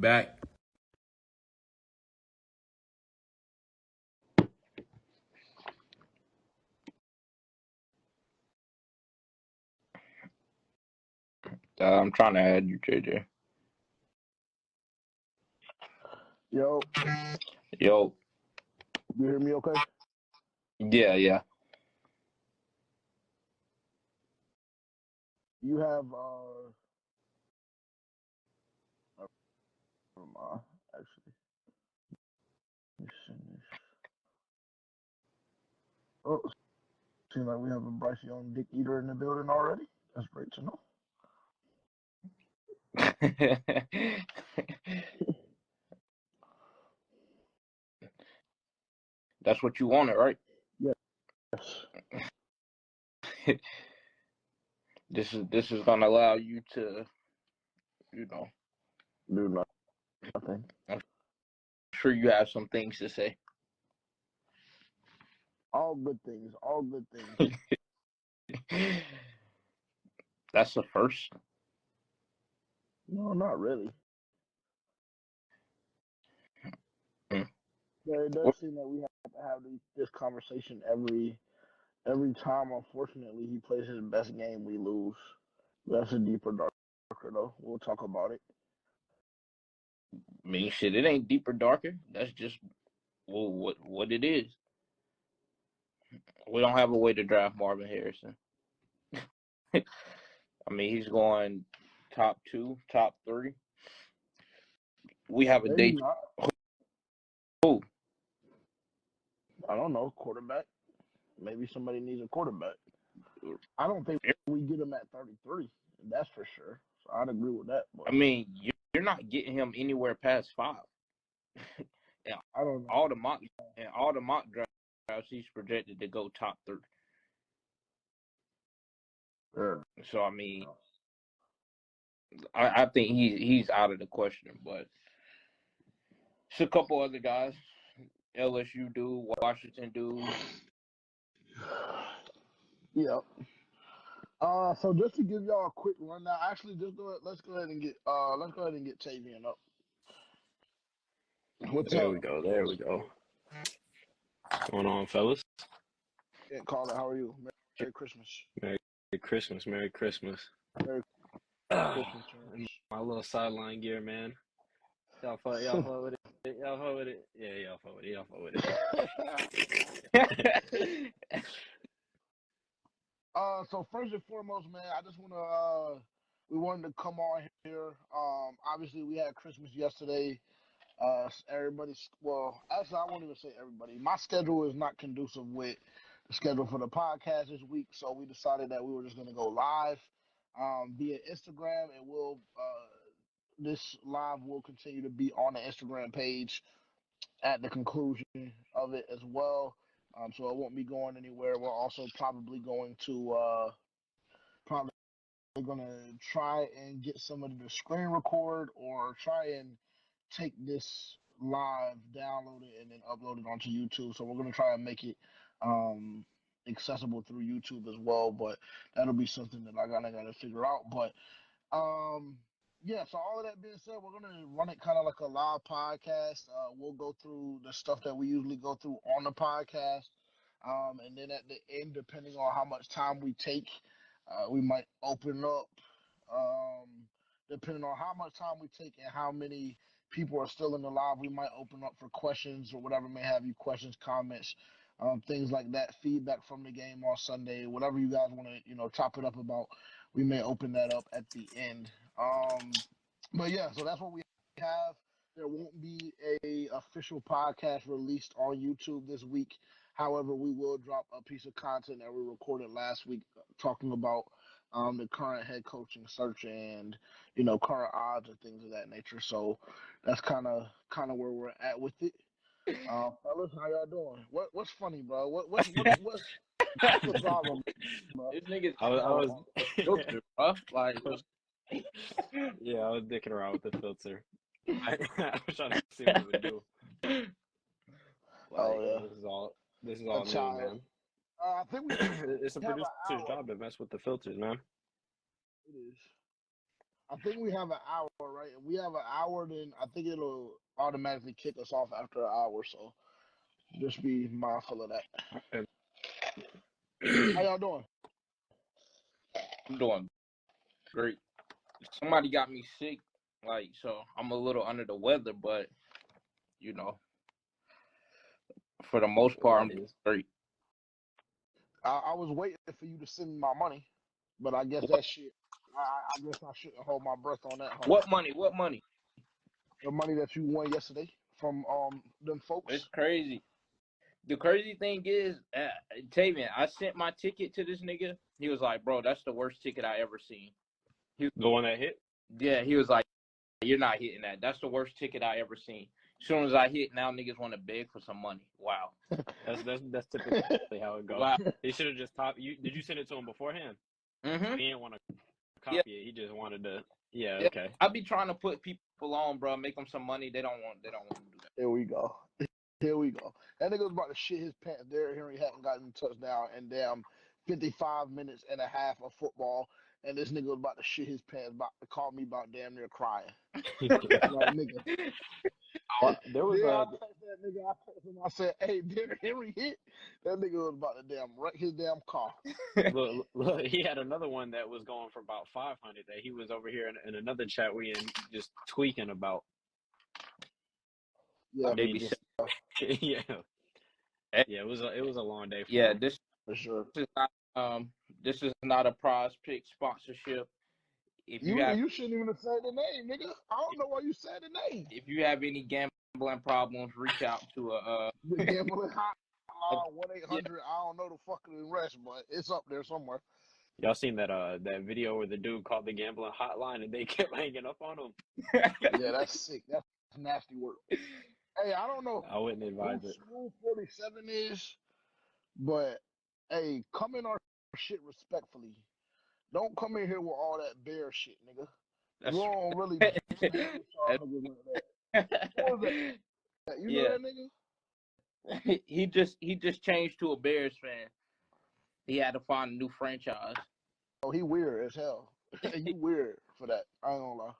back. I'm trying to add you, JJ. Yo, Yo. you hear me okay? Yeah. You have actually. Let me send this. Oh, seems like we have a Bryce Young dick eater in the building already. That's great to know. That's what you wanted, right? Yes. This is gonna allow you to, Do nothing. I'm sure you have some things to say. All good things. All good things. That's the first. No, not really. Mm. But it does seem that we have to have this conversation every time. Unfortunately, he plays his best game, we lose. That's a deeper, darker though. We'll talk about it. I mean, shit, it ain't deeper, darker. That's just what it is. We don't have a way to draft Marvin Harrison. I mean, he's going top 2, top 3. We have a Maybe date. not. Who? I don't know. Quarterback. Maybe somebody needs a quarterback. I don't think we get him at 33. That's for sure. So I'd agree with that. But I mean, you're not getting him anywhere past 5. Yeah, I don't know. all the mock drafts, he's projected to go top 3. Yeah. So I mean, I think he's out of the question. But it's a couple other guys. LSU do, Washington do. Yeah. So just to give y'all a quick rundown, actually, let's go ahead and get Tavian up. What's There up? we go. What's going on, fellas? Yeah, Carla, how are you? Merry Christmas. Merry Christmas. Merry Christmas. My little sideline gear, man. Y'all fuck with it. Y'all fuck with it. Yeah, y'all fuck with it. So first and foremost, man, I just we wanted to come on here. Obviously we had Christmas yesterday. Actually, I won't even say everybody. My schedule is not conducive with the schedule for the podcast this week, so we decided that we were just going to go live via Instagram, and this live will continue to be on the Instagram page at the conclusion of it as well. So it won't be going anywhere. We're also probably going to try and get somebody to screen record or try and take this live, download it, and then upload it onto YouTube. So we're gonna try and make it accessible through YouTube as well. But that'll be something that I gotta figure out. But yeah. So all of that being said, we're gonna run it kind of like a live podcast. We'll go through the stuff that we usually go through on the podcast. And then at the end, depending on how much time we take, we might open up, depending on how much time we take and how many people are still in the live, we might open up for questions or whatever may have you, questions, comments, things like that, feedback from the game on Sunday, whatever you guys want to, chop it up about, we may open that up at the end. But yeah, so that's what we have. There won't be a official podcast released on YouTube this week. However, we will drop a piece of content that we recorded last week talking about the current head coaching search and current odds and things of that nature. So that's kind of where we're at with it. Fellas, how y'all doing? What's funny, bro? What's the problem, bro? This nigga's I was filter, bro. Like, yeah, I was dicking around with the filter. I was trying to see what it would do. Oh yeah, This is all new, man. I think It's a producer's job to mess with the filters, man. It is. I think we have an hour, right? If we have an hour, then I think it'll automatically kick us off after an hour. So just be mindful of that. How y'all doing? I'm doing great. Somebody got me sick, so I'm a little under the weather, but you know, for the most part, I'm doing great. I was waiting for you to send me my money, but I guess that shit. I guess I shouldn't hold my breath on that. Huh? What money? What money? The money that you won yesterday from them folks. It's crazy. The crazy thing is, Tavian, I sent my ticket to this nigga. He was like, bro, that's the worst ticket I ever seen. The one that hit? Yeah, he was like, you're not hitting that. That's the worst ticket I ever seen. As soon as I hit, now niggas want to beg for some money. Wow. That's typically how it goes. Wow. He should have just you. Did you send it to him beforehand? Mm-hmm. He didn't want to copy it. He just wanted to. Yeah. Okay. I be trying to put people on, bro. Make them some money. They don't want to do that. Here we go. Here we go. That nigga was about to shit his pants. Derrick Henry hadn't gotten a touchdown in damn 55 minutes and a half of football. And this nigga was about to shit his pants, about to call me about damn near crying. Like, nigga. There was I texted him. I said, hey, Derrick Henry hit. That nigga was about to damn wreck his damn car. Look, he had another one that was going for about 500 that he was over here in another chat we in just tweaking about. Yeah, yeah. It was a long day for him. This for sure. This is not a Prize Pick sponsorship. If you shouldn't even have said the name, nigga. I don't know why you said the name. If you have any gambling problems, reach out to the gambling hotline 1-800. I don't know the fucking rest, but it's up there somewhere. Y'all seen that video where the dude called the gambling hotline and they kept hanging up on him? Yeah, that's sick. That's nasty work. Hey, I don't know. I wouldn't advise it. School 47 is, but hey, come in our shit respectfully. Don't come in here with all that bear shit, nigga. You don't really stand with y'all niggas like that. What was that? You know that nigga? He just changed to a Bears fan. He had to find a new franchise. Oh, he weird as hell. You weird for that. I ain't gonna lie.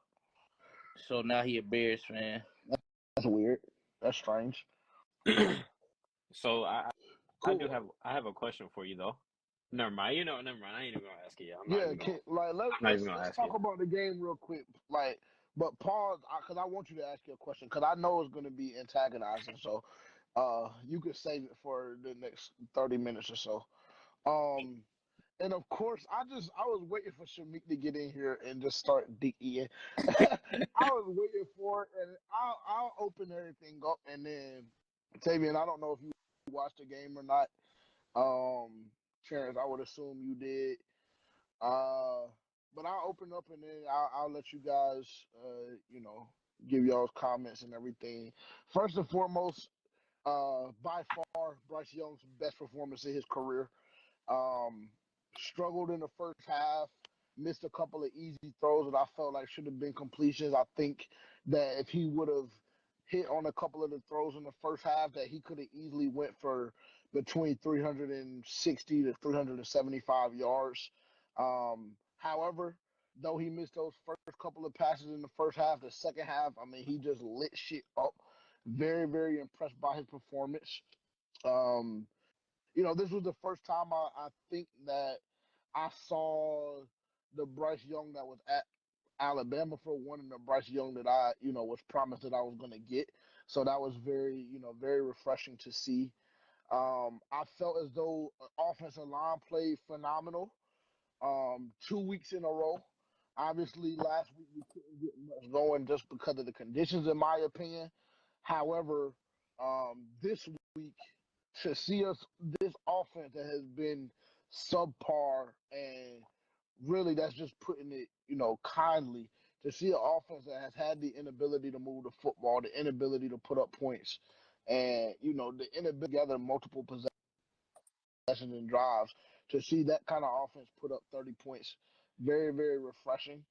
So now he a Bears fan. That's weird. That's strange. So cool. I have a question for you though. Never mind. Never mind. I ain't even gonna ask you. Let's talk about the game real quick. But pause, because I want you to ask you a question, because I know it's gonna be antagonizing. So, you could save it for the next 30 minutes or so. And of course, I was waiting for Shamik to get in here and just start DEing. I was waiting for it, and I'll open everything up, and then Tavian, I don't know if you watched the game or not. Terrence, I would assume you did. But I'll open up and then I'll let you guys, give y'all's comments and everything. First and foremost, by far, Bryce Young's best performance in his career. Struggled in the first half, missed a couple of easy throws that I felt like should have been completions. I think that if he would have hit on a couple of the throws in the first half, that he could have easily went for between 360 to 375 yards. However, though he missed those first couple of passes in the first half, the second half, I mean, he just lit shit up. Very, very impressed by his performance. This was the first time I think that I saw the Bryce Young that was at Alabama for one, and the Bryce Young that I, was promised that I was going to get. So that was very, very refreshing to see. I felt as though offensive line played phenomenal. 2 weeks in a row. Obviously, last week we couldn't get much going just because of the conditions, in my opinion. However, this week, to see this offense that has been subpar, and really that's just putting it, kindly, to see an offense that has had the inability to move the football, the inability to put up points, and, the inability to gather multiple possessions and drives, to see that kind of offense put up 30 points, very, very refreshing.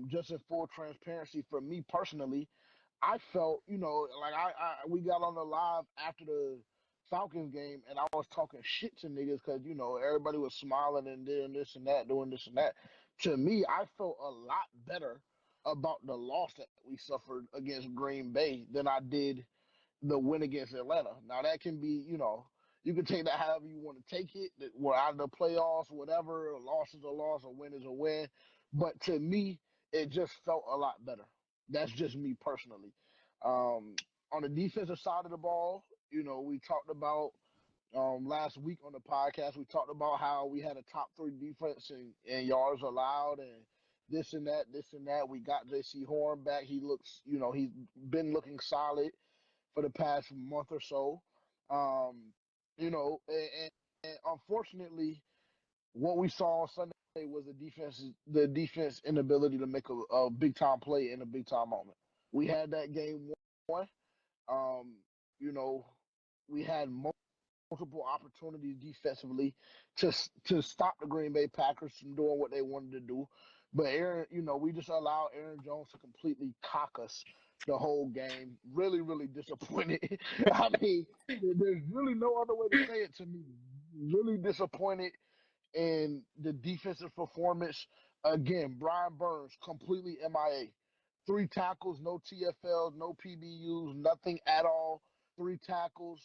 Just in full transparency, for me personally, I felt, like we got on the live after the Falcons game, and I was talking shit to niggas because, everybody was smiling and doing this and that, doing this and that. To me, I felt a lot better about the loss that we suffered against Green Bay than I did the win against Atlanta. Now that can be, you can take that however you want to take it. That we're out of the playoffs, whatever. A loss is a loss, a win is a win. But to me, it just felt a lot better. That's just me personally. On the defensive side of the ball, we talked about last week on the podcast. We talked about how we had a top three defense in yards allowed and this and that, this and that. We got J.C. Horn back. He looks, he's been looking solid for the past month or so. Um, and unfortunately, what we saw on Sunday was the defense inability to make a big time play in a big time moment. We had that game won. Um, you know, we had multiple opportunities defensively to stop the Green Bay Packers from doing what they wanted to do. But Aaron, we just allowed Aaron Jones to completely cock us the whole game. Really, really disappointed. I mean, there's really no other way to say it to me. Really disappointed in the defensive performance. Again, Brian Burns completely MIA. Three tackles, no TFLs, no PBUs, nothing at all. Three tackles.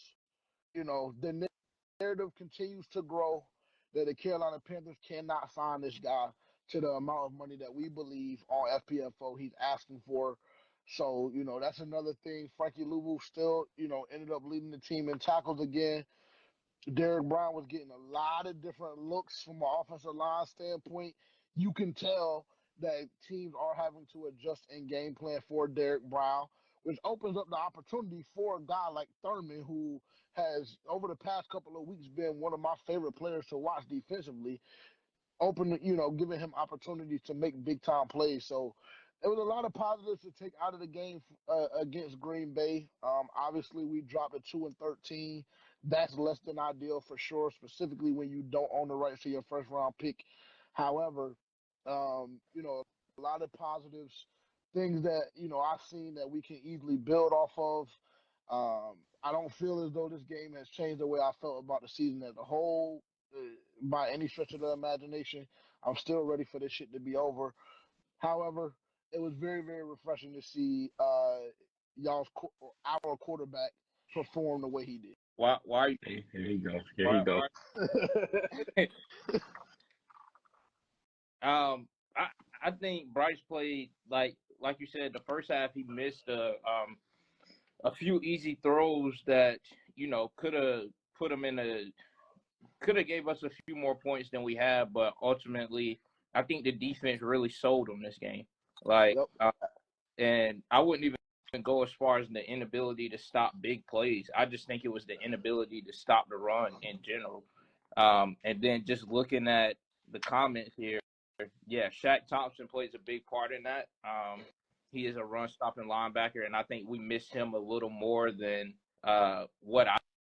The narrative continues to grow that the Carolina Panthers cannot sign this guy to the amount of money that we believe on FPFO he's asking for. So, that's another thing. Frankie Louvu still, ended up leading the team in tackles again. Derek Brown was getting a lot of different looks from an offensive line standpoint. You can tell that teams are having to adjust in game plan for Derek Brown, which opens up the opportunity for a guy like Thurman, who has, over the past couple of weeks, been one of my favorite players to watch defensively, giving him opportunities to make big time plays. So there was a lot of positives to take out of the game against Green Bay. Obviously, we dropped to 2-13. That's less than ideal for sure, specifically when you don't own the rights to your first round pick. However, a lot of positives, things that I've seen that we can easily build off of. I don't feel as though this game has changed the way I felt about the season as a whole by any stretch of the imagination. I'm still ready for this shit to be over. However, it was very, very refreshing to see our quarterback perform the way he did. Why? Here you go. Here Why? you go. Why? I think Bryce played like you said. The first half he missed a few easy throws that could have put him in a could have gave us a few more points than we had, but ultimately I think the defense really sold him this game. Like, Yep. and I wouldn't even go as far as the inability to stop big plays. I just think it was the inability to stop the run in general. And then just looking at the comments here, yeah, Shaq Thompson plays a big part in that. He is a run-stopping linebacker, and I think we missed him a little more than what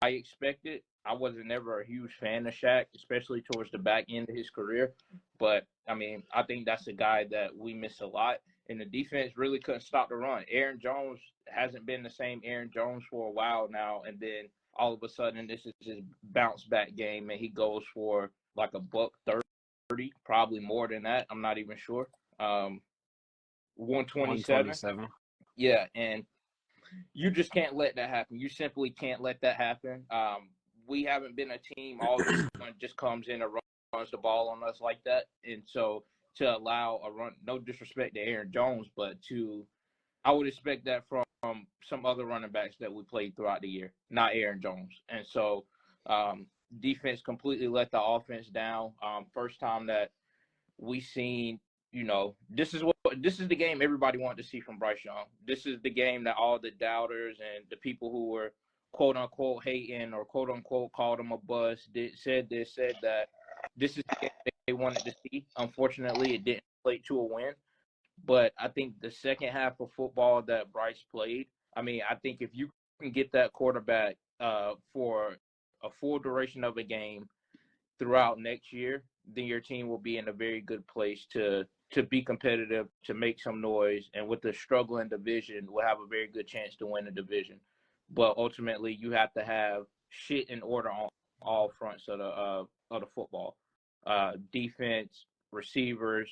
I expected. I wasn't never a huge fan of Shaq, especially towards the back end of his career. But, I mean, I think that's a guy that we miss a lot. And the defense really couldn't stop the run. Aaron Jones hasn't been the same Aaron Jones for a while now. And then all of a sudden, this is his bounce back game, and he goes for like a $130, probably more than that. I'm not even sure. 127. 127. Yeah, and you just can't let that happen. You simply can't let that happen. We haven't been a team all one just comes in and runs the ball on us like that. And so to allow a run, no disrespect to Aaron Jones, but I would expect that from some other running backs that we played throughout the year, not Aaron Jones. And so defense completely let the offense down. First time that we seen, this is the game everybody wanted to see from Bryce Young. This is the game that all the doubters and the people who were quote unquote hating or quote unquote called him a bust, said this, said that. This is the game they wanted to see. Unfortunately, it didn't play to a win. But I think the second half of football that Bryce played, I mean, I think if you can get that quarterback for a full duration of a game throughout next year, then your team will be in a very good place to be competitive, to make some noise, and with the struggling division, we'll have a very good chance to win the division. But ultimately, you have to have shit in order on all fronts of the football, defense, receivers,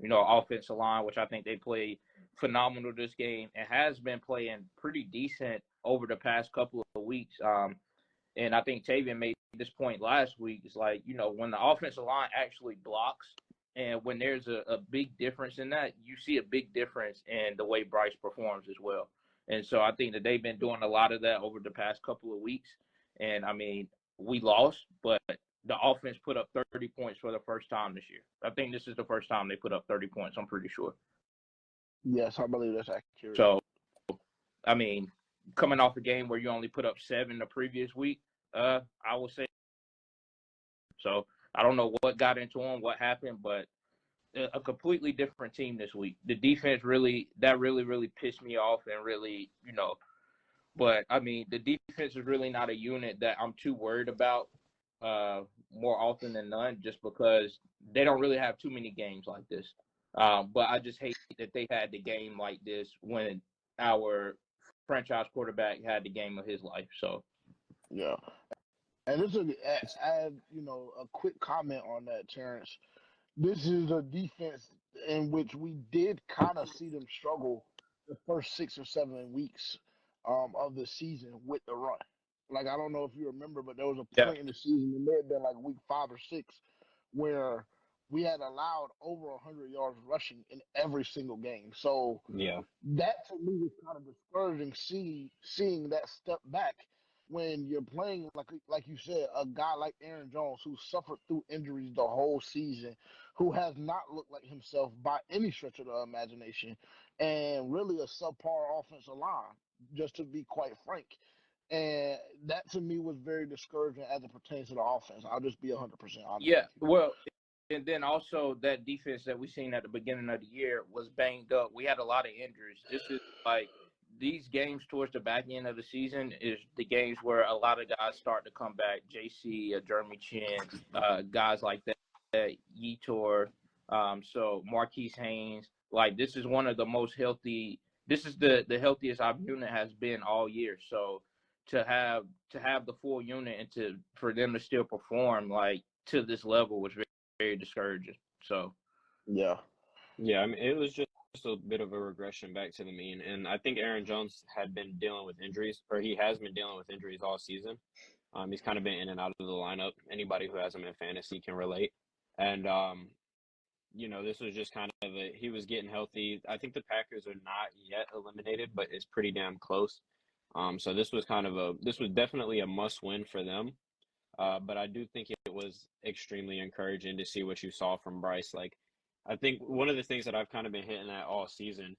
offensive line, which I think they play phenomenal this game and has been playing pretty decent over the past couple of weeks. And I think Tavian made this point last week. It's like, when the offensive line actually blocks and when there's a big difference in that, you see a big difference in the way Bryce performs as well. And so I think that they've been doing a lot of that over the past couple of weeks. And, I mean, we lost, but the offense put up 30 points for the first time this year. I think this is the first time they put up 30 points, I'm pretty sure. Yes, I believe that's accurate. So, I mean, coming off a game where you only put up 7 the previous week, I would say. So, I don't know what got into them, what happened, but a completely different team this week. The defense really pissed me off and really, but, I mean, the defense is really not a unit that I'm too worried about more often than none just because they don't really have too many games like this. But I just hate that they had the game like this when our franchise quarterback had the game of his life. So, yeah. And this is add, a quick comment on that, Terrence. This is a defense in which we did kind of see them struggle the first 6 or 7 weeks of the season with the run. Like, I don't know if you remember, but there was a point in the season, it may have been like week 5 or 6, where we had allowed over 100 yards rushing in every single game. So that to me was kind of discouraging, seeing that step back when you're playing, like you said, a guy like Aaron Jones who suffered through injuries the whole season, who has not looked like himself by any stretch of the imagination, and really a subpar offensive line, just to be quite frank. And that to me was very discouraging as it pertains to the offense. I'll just be 100% honest. Yeah, well, and then also that defense that we seen at the beginning of the year was banged up. We had a lot of injuries. This is like these games towards the back end of the season is the games where a lot of guys start to come back. JC, Jeremy Chin, guys like that, Yetur, so Marquise Haynes. Like this is one of the most healthy. This is the healthiest our unit has been all year. So to have the full unit and for them to still perform like to this level was very, very discouraging. So yeah, I mean it was just a bit of a regression back to the mean, and I think Aaron Jones had been dealing with injuries, or he has been dealing with injuries all season. He's kind of been in and out of the lineup. Anybody who has him in fantasy can relate, and this was just kind of he was getting healthy. I think the Packers are not yet eliminated, but it's pretty damn close. So this was definitely a must win for them. But I do think it was extremely encouraging to see what you saw from Bryce. Like, I think one of the things that I've kind of been hitting at all season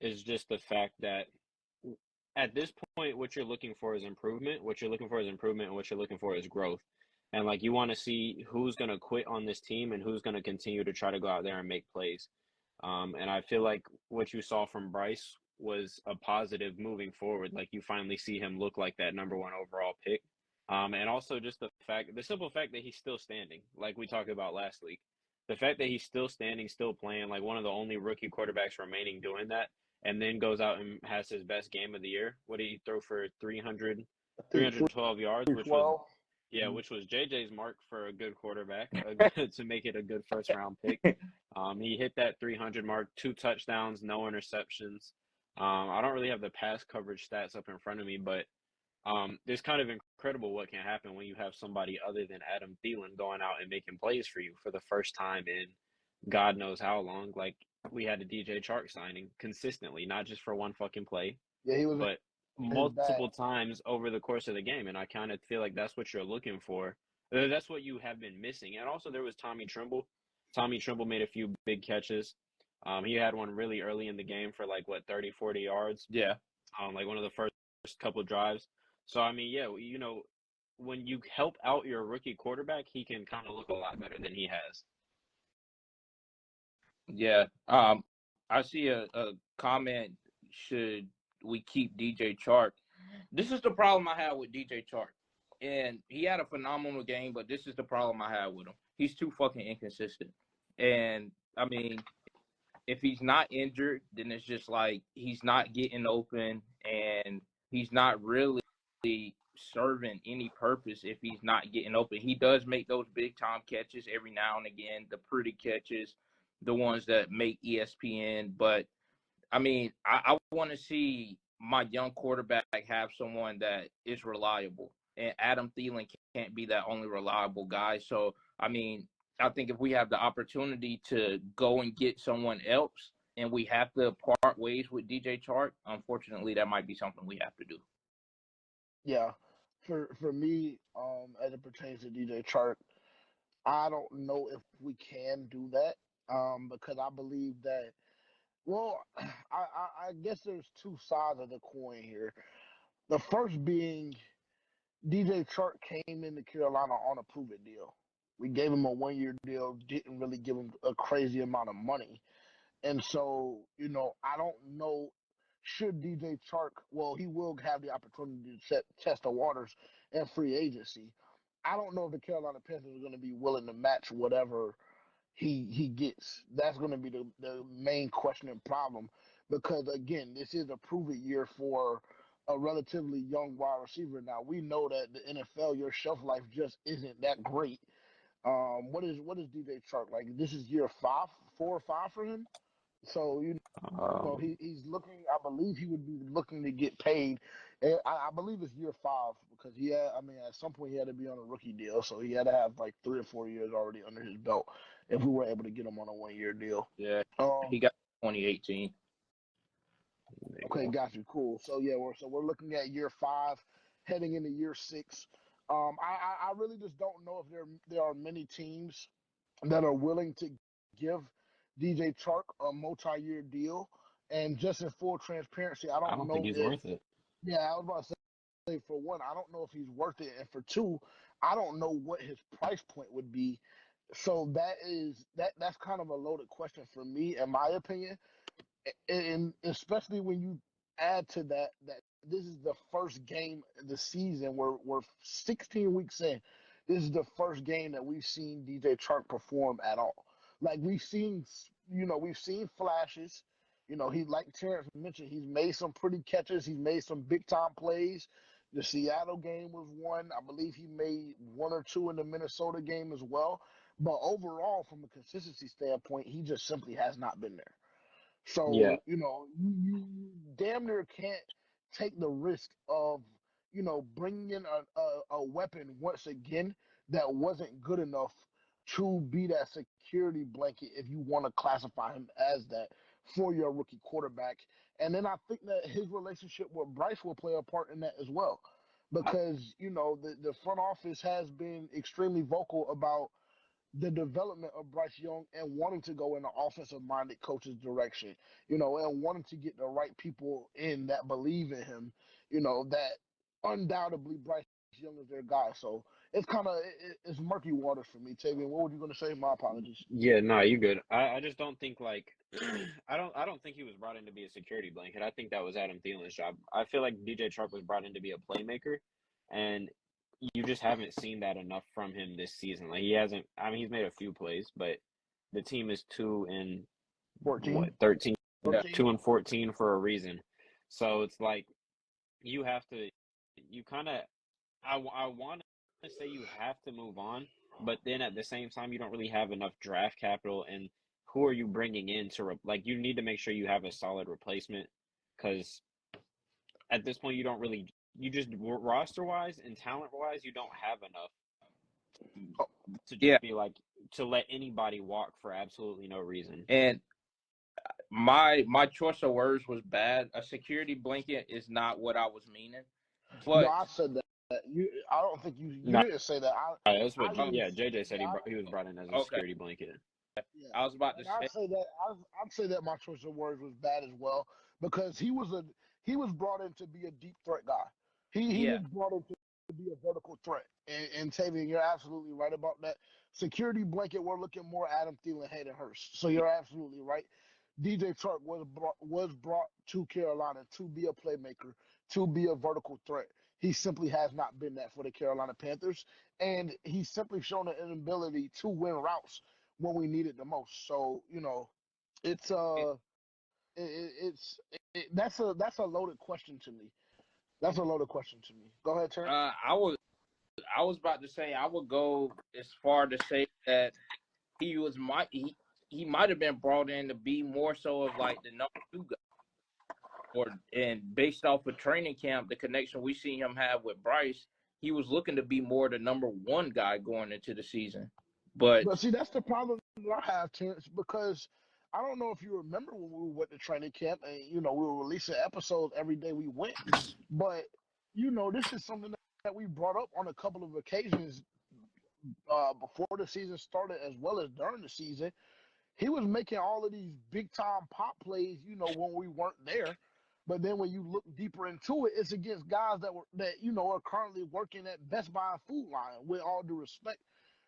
is just the fact that at this point, what you're looking for is improvement. What you're looking for is improvement, and what you're looking for is growth. And like, you want to see who's going to quit on this team and who's going to continue to try to go out there and make plays. And I feel like what you saw from Bryce was a positive moving forward. Like, you finally see him look like that number 1 overall pick. And also just the simple fact that he's still standing, like we talked about last week. The fact that he's still standing, still playing, like one of the only rookie quarterbacks remaining doing that, and then goes out and has his best game of the year. What did he throw for 312 yards, which was JJ's mark for a good quarterback to make it a good first round pick. He hit that 300 mark, 2 touchdowns, no interceptions. I don't really have the pass coverage stats up in front of me, but it's kind of incredible what can happen when you have somebody other than Adam Thielen going out and making plays for you for the first time in God knows how long. Like, we had a DJ Chark signing consistently, not just for one fucking play, but multiple times over the course of the game. And I kind of feel like that's what you're looking for. That's what you have been missing. And also there was Tommy Tremble. Tommy Tremble made a few big catches. He had one really early in the game for 30, 40 yards. Yeah. Like one of the first couple drives. So, I mean, yeah, when you help out your rookie quarterback, he can kind of look a lot better than he has. Yeah. I see a comment, should we keep DJ Chark? This is the problem I have with DJ Chark. And he had a phenomenal game, but this is the problem I have with him. He's too fucking inconsistent. And, I mean, if he's not injured, then it's just like he's not getting open and he's not really serving any purpose if he's not getting open. He does make those big time catches every now and again, the pretty catches, the ones that make ESPN, but I mean, I want to see my young quarterback have someone that is reliable, and Adam Thielen can't be that only reliable guy. So, I mean, I think if we have the opportunity to go and get someone else, and we have to part ways with DJ Chark, unfortunately, that might be something we have to do. Yeah, for me, as it pertains to DJ Chark, I don't know if we can do that, because I believe that. Well, I guess there's two sides of the coin here. The first being DJ Chark came into Carolina on a prove it deal. We gave him a 1 year deal, didn't really give him a crazy amount of money. And so, I don't know, should DJ Chark, well, he will have the opportunity to test the waters in free agency. I don't know if the Carolina Panthers are going to be willing to match whatever he gets. That's going to be the main question and problem, because again, this is a prove it year for a relatively young wide receiver. Now we know that the NFL, your shelf life just isn't that great. What is DJ Chark like? This is year 4 or 5 for him. So he's looking. I believe he would be looking to get paid. And I believe it's year 5, because he had. I mean, at some point he had to be on a rookie deal, so he had to have like 3 or 4 years already under his belt if we were able to get him on a 1 year deal. Yeah, Um. he got 2018. Okay, got you. Cool. So yeah, we're looking at year 5, heading into year 6. I really just don't know if there are many teams that are willing to give DJ Chark a multi-year deal. And just in full transparency, I I don't don't think know he's if, worth it. yeah, I was about to say, for one, I don't know if he's worth it, and for two, I don't know what his price point would be. So that's kind of a loaded question for me, in my opinion, and especially when you add to that this is the first game of the season. We're 16 weeks in. This is the first game that we've seen DJ Chark perform at all. Like we've seen flashes. He, like Terrence mentioned, he's made some pretty catches. He's made some big time plays. The Seattle game was one. I believe he made one or two in the Minnesota game as well. But overall, from a consistency standpoint, he just simply has not been there. Yeah, So, you damn near can't take the risk of, bringing in a weapon once again that wasn't good enough to be that security blanket, if you want to classify him as that, for your rookie quarterback. And then I think that his relationship with Bryce will play a part in that as well. Because, the front office has been extremely vocal about the development of Bryce Young and wanting to go in an offensive minded coach's direction, and wanting to get the right people in that believe in him, that undoubtedly Bryce Young is their guy. So it's kind of it's murky waters for me. Tavian, what were you going to say? My apologies. yeah, no, you good. I just don't think like I don't think he was brought in to be a security blanket. I think that was Adam Thielen's job. I feel like DJ Chark was brought in to be a playmaker, and you just haven't seen that enough from him this season. Like he hasn't. I mean, he's made a few plays, but the team is 14. 13, Yeah. 2-14 for a reason. So it's like you have to. You kind of. I want to say you have to move on, but then at the same time, you don't really have enough draft capital. And who are you bringing in to like? You need to make sure you have a solid replacement, because at this point, you don't really. You just roster wise and talent wise, you don't have enough to Yeah, just be like to let anybody walk for absolutely no reason. and my choice of words was bad. A security blanket is not what I was meaning, No, but I said that. I don't think you No, didn't say that. that's what. I used, JJ said yeah, he was brought in as a okay. security blanket. yeah. I was about to And I'd say, say that I'd say that my choice of words was bad as well, because he was brought in to be a deep threat guy. He yeah, was brought in to be a vertical threat. And Tavian, you're absolutely right about that. Security blanket, we're looking more Adam Thielen, Hayden Hurst. So you're absolutely right. DJ Chark was brought to Carolina to be a playmaker, to be a vertical threat. He simply has not been that for the Carolina Panthers, and he's simply shown an inability to win routes when we need it the most. So it's that's a loaded question to me. That's a loaded question to me. Go ahead, Terrence. I was about to say I would go as far to say that he might have been brought in to be more so of like the number 2 guy. and based off of training camp, the connection we see him have with Bryce, he was looking to be more the number one guy going into the season. But see, that's the problem that I have, Terrence, because I don't know if you remember when we went to training camp and, we were releasing episodes every day we went. But, this is something that we brought up on a couple of occasions before the season started as well as during the season. He was making all of these big time pop plays, when we weren't there. But then when you look deeper into it, it's against guys that are currently working at Best Buy and Food Lion, with all due respect.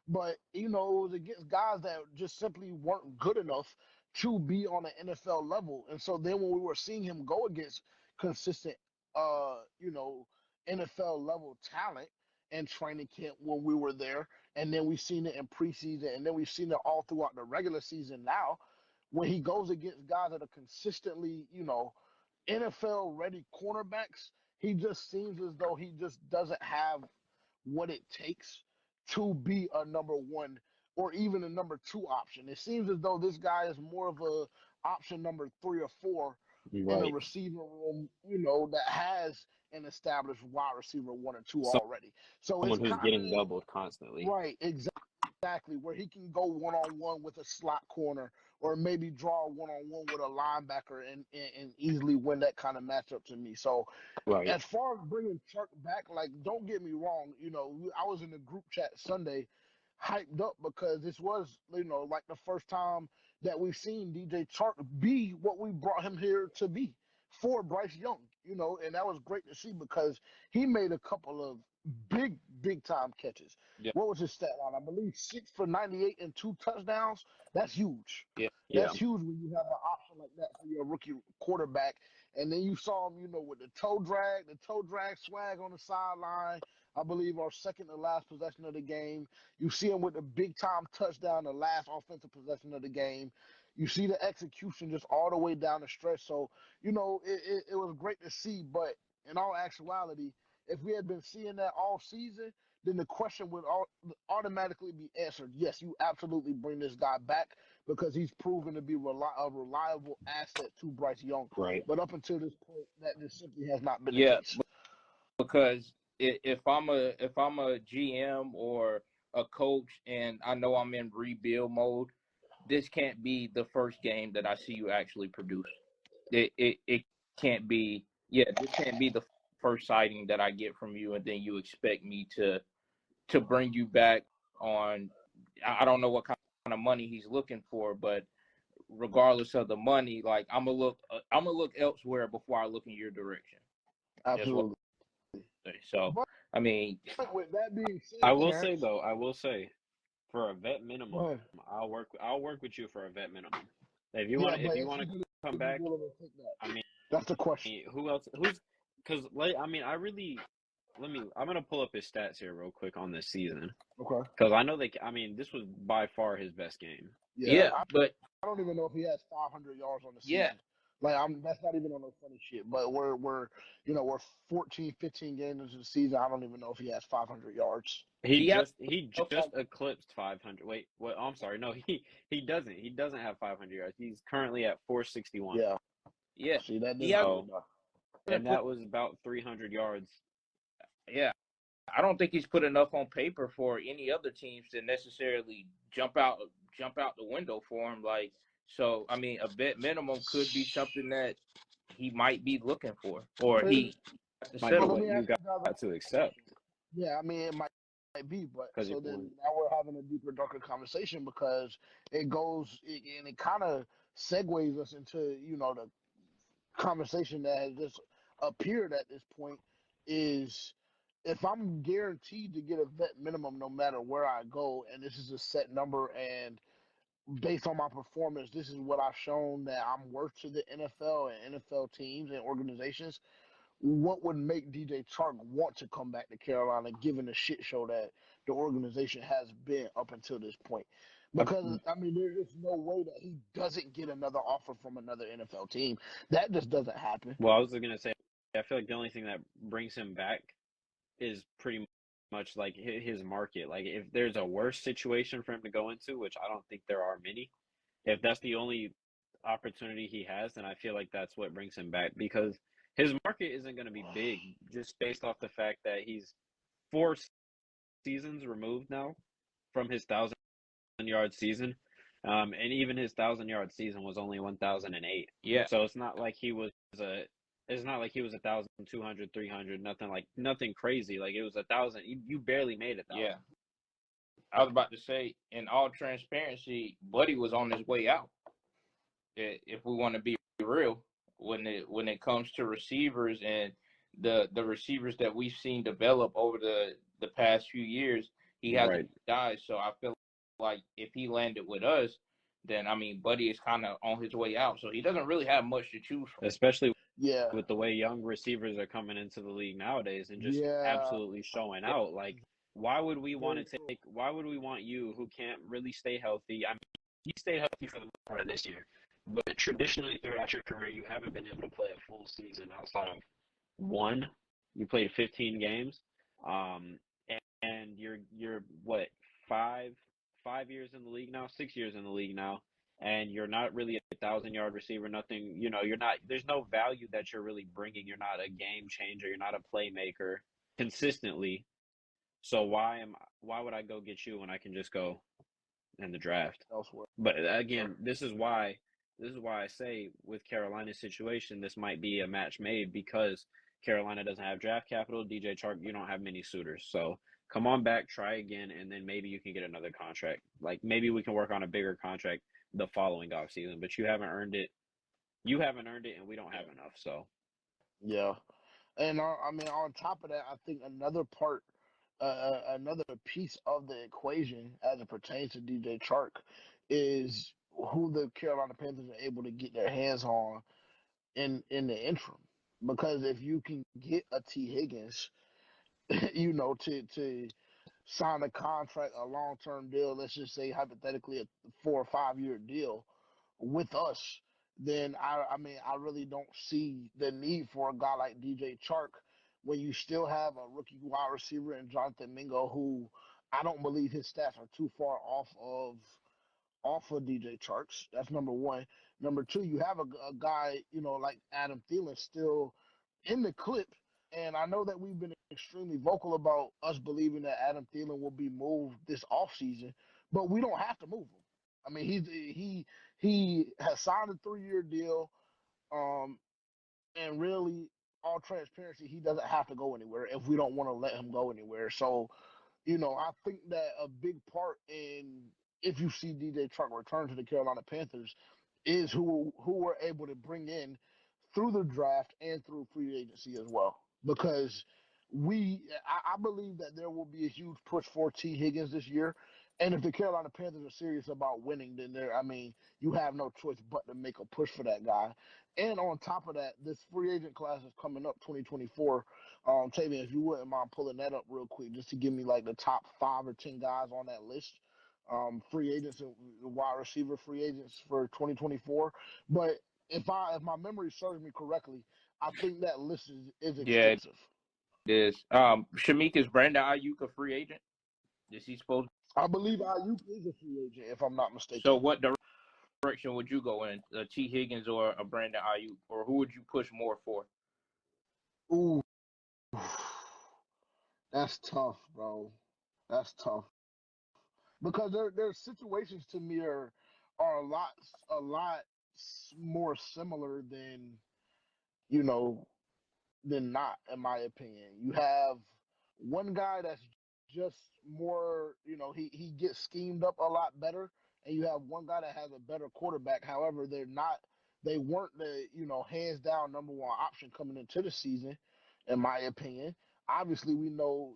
But it was against guys that just simply weren't good enough to be on an NFL level. And so then when we were seeing him go against consistent, NFL level talent in training camp when we were there, and then we've seen it in preseason, and then we've seen it all throughout the regular season now, when he goes against guys that are consistently, NFL ready cornerbacks, he just seems as though he just doesn't have what it takes to be a number one or even a number two option. It seems as though this guy is more of a option number 3 or 4 in a Right. receiver room, that has an established wide receiver 1 or 2 already. So it's Someone who's kind getting of doubled constantly. right, exactly, where he can go one on one with a slot corner, or maybe draw one on one with a linebacker and easily win that kind of matchup to me. So Right. as far as bringing Chuck back, like, don't get me wrong, I was in the group chat Sunday hyped up because this was, like the first time that we've seen DJ Chark be what we brought him here to be for Bryce Young, and that was great to see because he made a couple of big time catches. Yeah. What was his stat line? I believe 6 for 98 and 2 touchdowns. That's huge. yeah, That's huge when you have an option like that for your rookie quarterback. And then you saw him, with the toe drag swag on the sideline. I believe our second to last possession of the game. You see him with the big time touchdown, the last offensive possession of the game. You see the execution just all the way down the stretch. So, it was great to see. But in all actuality, if we had been seeing that all season, then the question would automatically be answered. Yes, you absolutely bring this guy back because he's proven to be a reliable asset to Bryce Young. Right. But up until this point, that just simply has not been the yeah, case. because if I'm a GM or a coach and I know I'm in rebuild mode, this can't be the first game that I see you actually produce. It can't be. Yeah, this can't be the first sighting that I get from you, and then you expect me to bring you back on. I don't know what kind of money he's looking for, but regardless of the money, like I'm gonna look elsewhere before I look in your direction. That's what Absolutely. I say. So But I mean, with that being I said, will say Terrence, though, for a vet go minimum, ahead. I'll work with you for a vet minimum. Yeah, If but you is want he to going to come be back, willing to take that? I mean, That's the question. who else? Because I mean, I'm gonna pull up his stats here real quick on this season Okay. because I know this was by far his best game. Yeah, yeah, but I don't even know if he has 500 yards on the yeah, season. Like, that's not even on no funny shit. But we're 14, 15 games into the season. I don't even know if he has 500 yards. he has He just eclipsed 500. Wait, what? Oh, I'm sorry. No, he doesn't. He doesn't have 500 yards. He's currently at 461. Yeah. yeah See, that he didn't has do it, So, though. and that was about 300 yards. yeah. I don't think he's put enough on paper for any other teams to necessarily jump out the window for him. Like, so I mean, a vet minimum could be something that he might be looking for, or he has to Might be Well, settle let what me for. you ask you guys got to a accept question. Yeah, I mean, it might be, but because so then now we're having a deeper, darker conversation because and it kind of segues us into, the conversation that has just appeared at this point is if I'm guaranteed to get a vet minimum no matter where I go, and this is a set number, and based on my performance, this is what I've shown that I'm worth to the NFL and NFL teams and organizations. What would make DJ Chark want to come back to Carolina, given the shit show that the organization has been up until this point? Because I mean, there's just no way that he doesn't get another offer from another NFL team. That just doesn't happen. Well, I was gonna say, I feel like the only thing that brings him back is pretty much like his market. Like if there's a worse situation for him to go into, which I don't think there are many, if that's the only opportunity he has, and I feel like that's what brings him back because his market isn't going to be big just based off the fact that he's 4 seasons removed now from his 1,000-yard season. And even his 1,000-yard season was only 1,008. Yeah. So it's not like he was 1,200, 300, nothing crazy. Like it was 1,000. You barely made 1,000. Yeah. I was about to say, in all transparency, Buddy was on his way out. If we want to be real, when it comes to receivers and the receivers that we've seen develop over the past few years, he hasn't died. So I feel like if he landed with us, then I mean, Buddy is kind of on his way out. So he doesn't really have much to choose from. Especially Yeah. with the way young receivers are coming into the league nowadays and just absolutely showing out. Like, why would we want you who can't really stay healthy? I mean, he stayed healthy for the most part of this year, but traditionally throughout your career, you haven't been able to play a full season outside of one. You played 15 games, and you're what, five years in the league now, 6 years in the league now, and you're not really a 1,000-yard receiver. Nothing, you're not. There's no value that you're really bringing. You're not a game changer. You're not a playmaker consistently. So why would I go get you when I can just go in the draft elsewhere? But again, this is why I say with Carolina's situation, this might be a match made because Carolina doesn't have draft capital. DJ Chark, you don't have many suitors. So come on back, try again, and then maybe you can get another contract. Like maybe we can work on a bigger contract the following offseason, but you haven't earned it. You haven't earned it, and we don't have enough. So Yeah. And I mean, on top of that, I think another piece of the equation as it pertains to DJ Chark is who the Carolina Panthers are able to get their hands on in the interim. Because if you can get a T. Higgins, to sign a contract, a long term deal, let's just say hypothetically a 4 or 5 year deal with us, then I mean I really don't see the need for a guy like DJ Chark when you still have a rookie wide receiver in Jonathan Mingo, who I don't believe his stats are too far off of DJ Chark's. That's number one. Number two, you have a guy, like Adam Thielen still in the clip. And I know that we've been extremely vocal about us believing that Adam Thielen will be moved this offseason, but we don't have to move him. I mean, he has signed a 3 year deal, and really, all transparency, he doesn't have to go anywhere if we don't want to let him go anywhere. So I think that a big part in if you see DJ Chark return to the Carolina Panthers is who we're able to bring in through the draft and through free agency as well. Because I believe that there will be a huge push for T. Higgins this year. And if the Carolina Panthers are serious about winning, then you have no choice but to make a push for that guy. And on top of that, this free agent class is coming up 2024. Tavian, if you wouldn't mind pulling that up real quick, just to give me like the top 5 or 10 guys on that list, free agents and wide receiver free agents for 2024. But if my memory serves me correctly, I think that list is Yeah, extensive. it is. Shamik, is Brandon Ayuk a free agent? Is he supposed? I believe Ayuk is a free agent, if I'm not mistaken. So what direction would you go in? T. Higgins or a Brandon Ayuk, or who would you push more for? Ooh, that's tough, bro. That's tough because their situations to me are a lot more similar you know than not, in my opinion. You have one guy that's just more, he gets schemed up a lot better, and you have one guy that has a better quarterback. However, they weren't the, hands down number one option coming into the season, in my opinion. Obviously, we know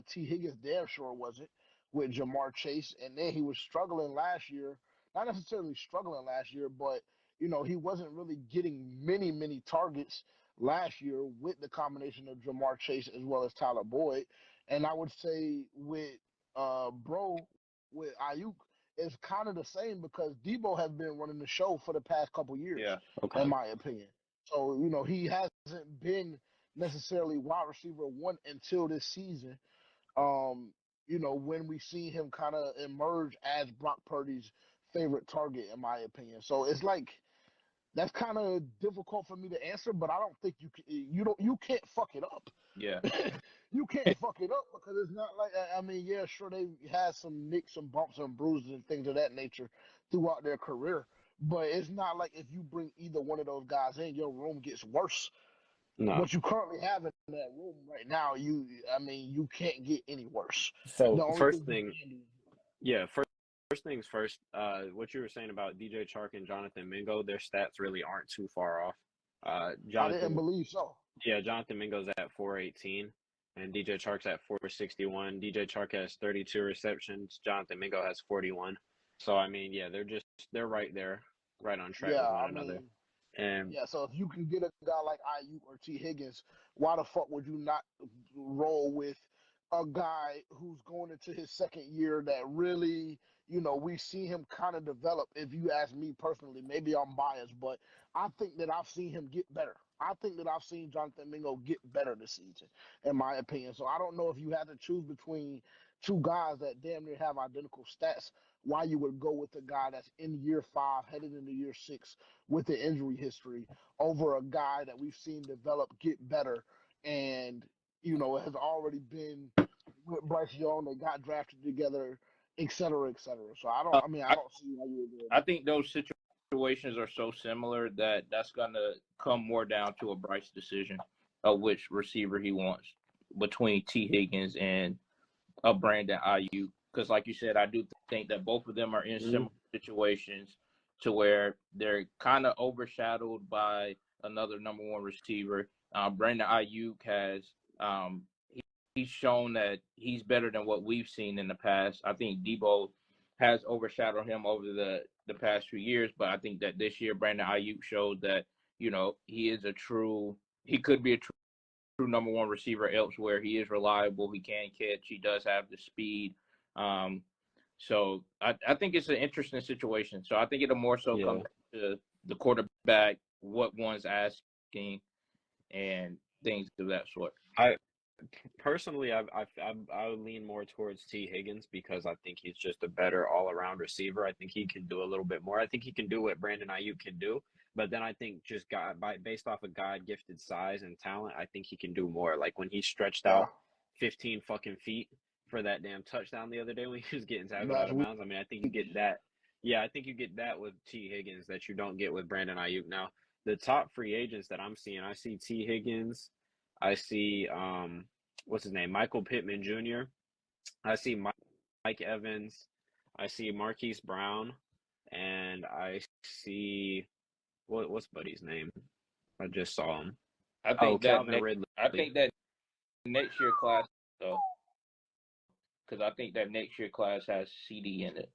T. Higgins damn sure wasn't with Jamar Chase, and then he was struggling last year. Not necessarily struggling last year, but he wasn't really getting many targets last year with the combination of Jamar Chase as well as Tyler Boyd. And I would say with with Ayuk, it's kind of the same because Debo has been running the show for the past couple years, in my opinion. So, he hasn't been necessarily wide receiver one until this season. When we see him kind of emerge as Brock Purdy's favorite target, in my opinion. So it's like That's kind of difficult for me to answer, but I don't think you can't fuck it up. Yeah. You can't fuck it up because it's not like I mean, yeah, sure they had some nicks, some bumps, and bruises and things of that nature throughout their career, but it's not like if you bring either one of those guys in, your room gets worse. No. What you currently have in that room right now, I mean, you can't get any worse. So The only first thing you thing, can do, yeah, first things first. What you were saying about DJ Chark and Jonathan Mingo, their stats really aren't too far off. I didn't Jonathan, believe so. yeah, Jonathan Mingo's at 418, and DJ Chark's at 461. DJ Chark has 32 receptions. Jonathan Mingo has 41. So I mean, yeah, they're right there, right on track Yeah, with one I another. mean, And yeah, so if you can get a guy like Ayuk or T. Higgins, why the fuck would you not roll with a guy who's going into his second year that really, we see him kind of develop? If you ask me personally, maybe I'm biased, but I think that I've seen him get better. I think that I've seen Jonathan Mingo get better this season, in my opinion. So I don't know if you had to choose between two guys that damn near have identical stats, why you would go with a guy that's in year 5, headed into year 6 with the injury history over a guy that we've seen develop, get better, and has already been with Bryce Young. They got drafted together, et cetera, et cetera. So I don't. Uh, I mean, I I, don't see why you would do I that. think those situations are so similar that that's gonna come more down to a Bryce decision of which receiver he wants between T. Higgins and Brandon Ayuk. Because, like you said, I do think that both of them are in mm, similar situations to where they're kind of overshadowed by another number one receiver. Brandon Ayuk has he's shown that he's better than what we've seen in the past. I think Debo has overshadowed him over the past few years, but I think that this year Brandon Ayuk showed that he could be a true number one receiver elsewhere. He is reliable. He can catch. He does have the speed. Um, so I think it's an interesting situation. So I think it'll more so come yeah, back to the quarterback, what one's asking, and things of that sort. I personally, I would lean more towards T. Higgins because I think he's just a better all around receiver. I think he can do a little bit more. I think he can do what Brandon Ayuk can do, but then I think just based off of God gifted size and talent, I think he can do more. Like when he stretched Yeah, out 15 fucking feet for that damn touchdown the other day when he was getting tackled out last of week. bounds. I mean, I think you get that. Yeah, I think you get that with T. Higgins that you don't get with Brandon Ayuk. Now, the top free agents that I'm seeing, I see T. Higgins. I see what's his name? Michael Pittman Jr. I see Mike Evans. I see Marquise Brown, and I see what's Buddy's name? I just saw him. I Oh, think that Calvin next, Ridley. I think that next year class though, because I think that next year class has CD in it.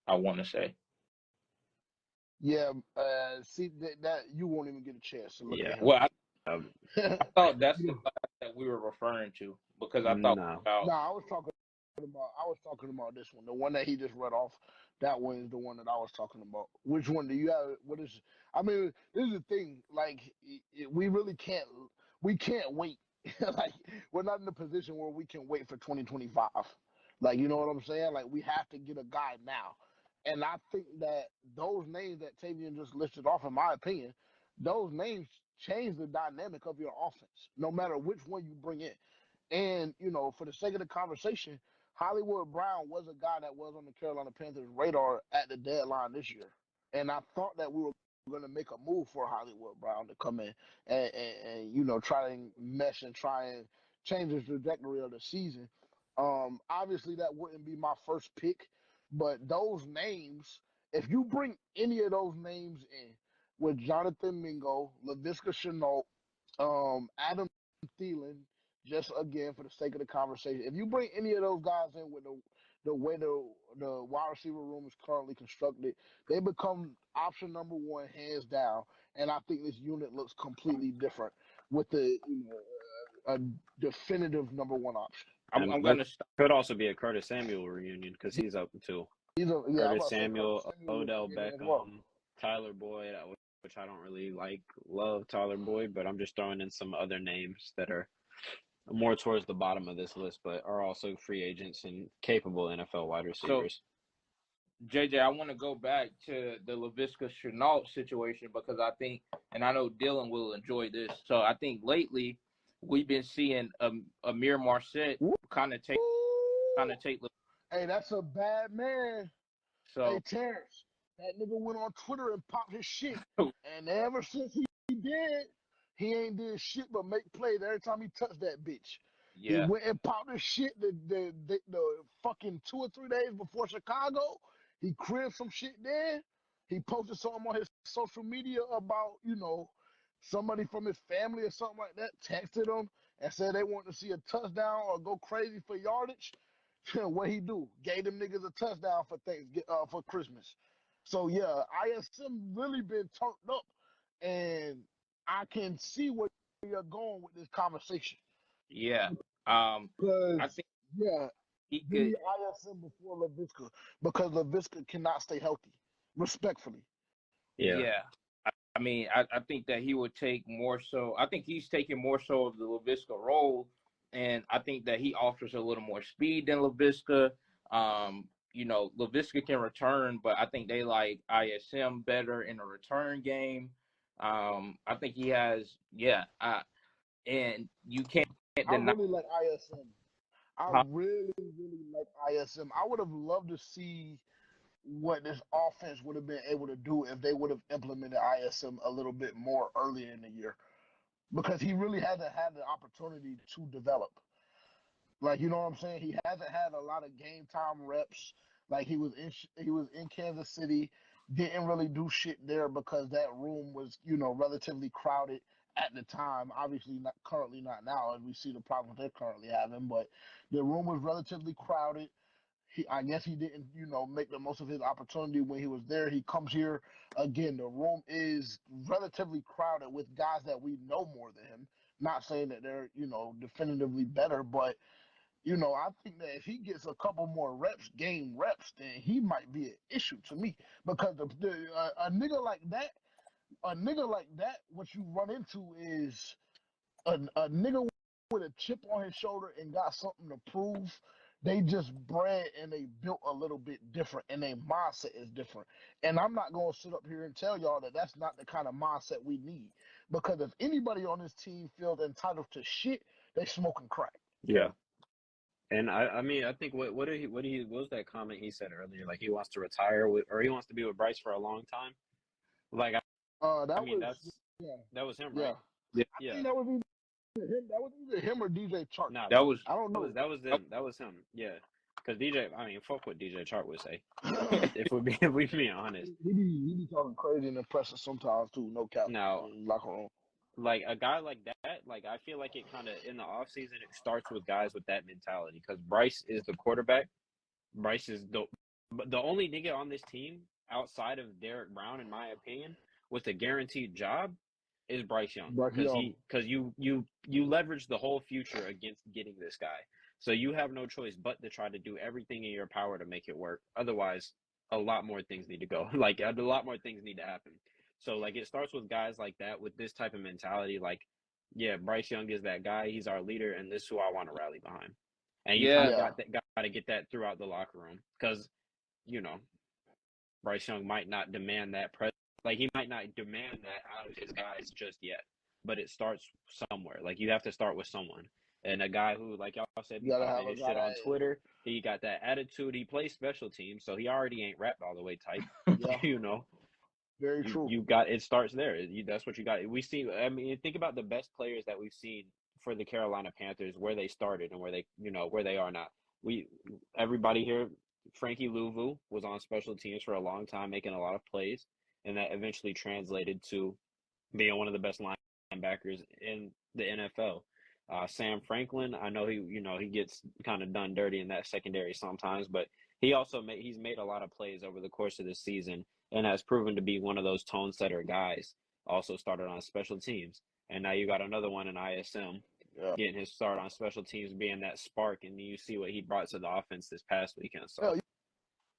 I want to say. Yeah, see that you won't even get a chance to look Yeah. at him. Well, Um, I thought that's the You- class that we were referring to because I thought no. about no, I was talking about this one, the one that he just read off. That one is the one that I was talking about. Which one do you have? What is? I mean, this is the thing. Like, we really can't. We can't wait. Like, we're not in a position where we can wait for 2025. Like, you know what I'm saying? Like, we have to get a guy now. And I think that those names that Tavian just listed off, in my opinion, those names change the dynamic of your offense, no matter which one you bring in. And, for the sake of the conversation, Hollywood Brown was a guy that was on the Carolina Panthers radar at the deadline this year. And I thought that we were going to make a move for Hollywood Brown to come in and try and mesh and try and change the trajectory of the season. Obviously, that wouldn't be my first pick, but those names, if you bring any of those names in with Jonathan Mingo, Laviska Shenault, Adam Thielen, just again for the sake of the conversation, if you bring any of those guys in with the way the wide receiver room is currently constructed, they become option number one hands down. And I think this unit looks completely different with a definitive number one option. And I'm there gonna stop. could also be a Curtis Samuel reunion because he's up too. Yeah, I'm Curtis about to say Curtis Samuel, Samuel looks Odell in it as well. Beckham, Tyler Boyd, which I don't really love Tyler Boyd, but I'm just throwing in some other names that are more towards the bottom of this list, but are also free agents and capable NFL wide So receivers. JJ, I want to go back to the Laviska Shenault situation because I think, and I know Dylan will enjoy this. So I think lately we've been seeing Amir Marset kind of take. Hey, that's a bad man. Hey, So Terrence, that nigga went on Twitter and popped his shit. And ever since he did, he ain't did shit but make plays every time he touched that bitch. He yeah, went and popped his shit the fucking 2 or 3 days before Chicago. He cribbed some shit there. He posted something on his social media about, somebody from his family or something like that texted him and said they want to see a touchdown or go crazy for yardage. What he do? Gave them niggas a touchdown for Christmas. So yeah, ISM really been turned up, and I can see where you're going with this conversation. yeah. I Because think yeah, he give could. me ISM before Laviska because Laviska cannot stay healthy. Respectfully. Yeah. Yeah. I mean, I think that he would take more so. I think he's taking more so of the Laviska role, and I think that he offers a little more speed than Laviska. Laviska can return, but I think they like ISM better in a return game. I think he has, and you can't I deny. really like ISM. I Huh? really, really like ISM. I would have loved to see what this offense would have been able to do if they would have implemented ISM a little bit more earlier in the year because he really hasn't had the opportunity to develop. Like, you know what I'm saying? He hasn't had a lot of game time reps. Like he was in Kansas City, didn't really do shit there because that room was, relatively crowded at the time. Obviously not currently not now as we see the problems they're currently having, but the room was relatively crowded. I guess he didn't, make the most of his opportunity when he was there. He comes here again. The room is relatively crowded with guys that we know more than him. Not saying that they're, definitively better, but I think that if he gets a couple more game reps, then he might be an issue to me because a nigga like that, what you run into is a nigga with a chip on his shoulder and got something to prove. They just bred and they built a little bit different, and their mindset is different. And I'm not gonna sit up here and tell y'all that that's not the kind of mindset we need, because if anybody on this team feels entitled to shit, they smoking crack. Yeah. And I mean, I think what was that comment he said earlier? Like he wants to retire or he wants to be with Bryce for a long time. Like I That mean, was yeah, that was him, yeah. right? Yeah, I Yeah. think that was either him. That was either him or DJ Chark. No, that was I don't know. that was him. Yeah. Because DJ, I mean, fuck what DJ Chart would say. If we being honest. He be talking crazy and impressive sometimes too. No cap. Now, Locker room. like a guy like that, like I feel like it kind of in the off season it starts with guys with that mentality. Because Bryce is the quarterback. Bryce is the only nigga on this team outside of Derek Brown, in my opinion, with a guaranteed job is Bryce Young. But Because you leverage the whole future against getting this guy. So you have no choice but to try to do everything in your power to make it work. Otherwise, a lot more things need to go. Like a lot more things need to happen. So like it starts with guys like that with this type of mentality. Like, yeah, Bryce Young is that guy. He's our leader, and this is who I want to rally behind. And you kind yeah, of yeah, got to get that throughout the locker room because you know Bryce Young might not demand that like he might not demand that out of his guys just yet, but it starts somewhere. Like you have to start with someone. And a guy who, like y'all said, you be gotta have popping a his guy shit on that. Twitter. He got that attitude. He plays special teams, so he already ain't wrapped all the way tight. Yeah, you know, very true. you got it starts there. That's what you got. We see. I mean, think about the best players that we've seen for the Carolina Panthers, where they started and where where they are now. We everybody here, Frankie Louvu was on special teams for a long time, making a lot of plays, and that eventually translated to being one of the best linebackers in the NFL. Sam Franklin, I know he gets kind of done dirty in that secondary sometimes, but he's made a lot of plays over the course of this season and has proven to be one of those tone setter guys. Also started on special teams, and now you got another one in ISM Yeah. getting his start on special teams, being that spark, and you see what he brought to the offense this past weekend. So Hell,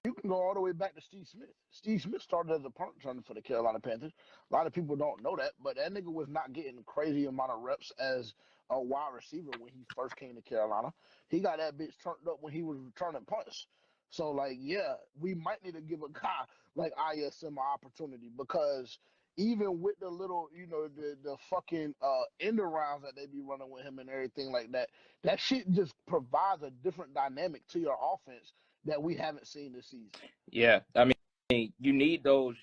you can go all the way back to Steve Smith. Steve Smith started as a punt returner for the Carolina Panthers. A lot of people don't know that, but that nigga was not getting a crazy amount of reps as a wide receiver when he first came to Carolina. He got that bitch turned up when he was returning punts. So, like, yeah, we might need to give a guy like ISM an opportunity because even with the little, the fucking end arounds that they be running with him and everything like that, that shit just provides a different dynamic to your offense that we haven't seen this season. Yeah, I mean, you need those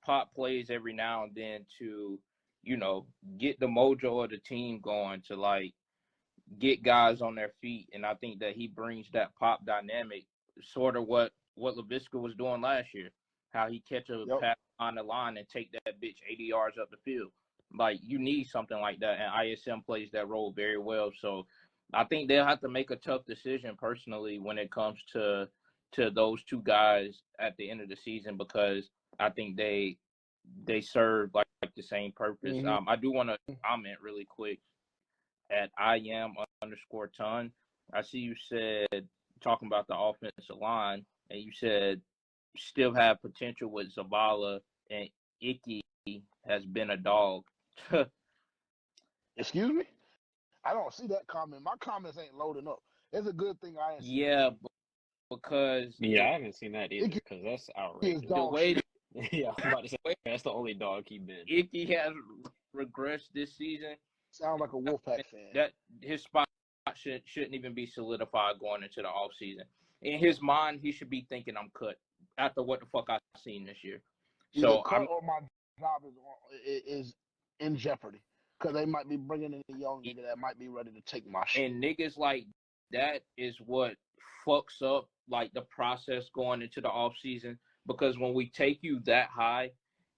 pop plays every now and then to, get the mojo of the team going to like get guys on their feet, and I think that he brings that pop dynamic, sort of what Laviska was doing last year, how he catch a Yep. pass on the line and take that bitch 80 yards up the field. Like you need something like that, and ISM plays that role very well. So I think they'll have to make a tough decision personally when it comes to those two guys at the end of the season because I think they serve like the same purpose. Mm-hmm. I do want to comment really quick at IAM_ton. I see you said talking about the offensive line, and you said still have potential with Zavala and Icky has been a dog. Excuse me? I don't see that comment. My comments ain't loading up. It's a good thing I ain't seen Yeah, that shit. because Yeah, I haven't seen that either Icky because that's is outrageous. the dog way shit. Yeah, I was about to say that's the only dog he been. Icky has regressed this season, Sound like a Wolfpack fan. that his spot shouldn't even be solidified going into the offseason. In his mind, he should be thinking I'm cut after what the fuck I've seen this year. Either So cut or my job is in jeopardy because they might be bringing in a young nigga that might be ready to take my shit. and niggas like that is what fucks up like the process going into the off season because when we take you that high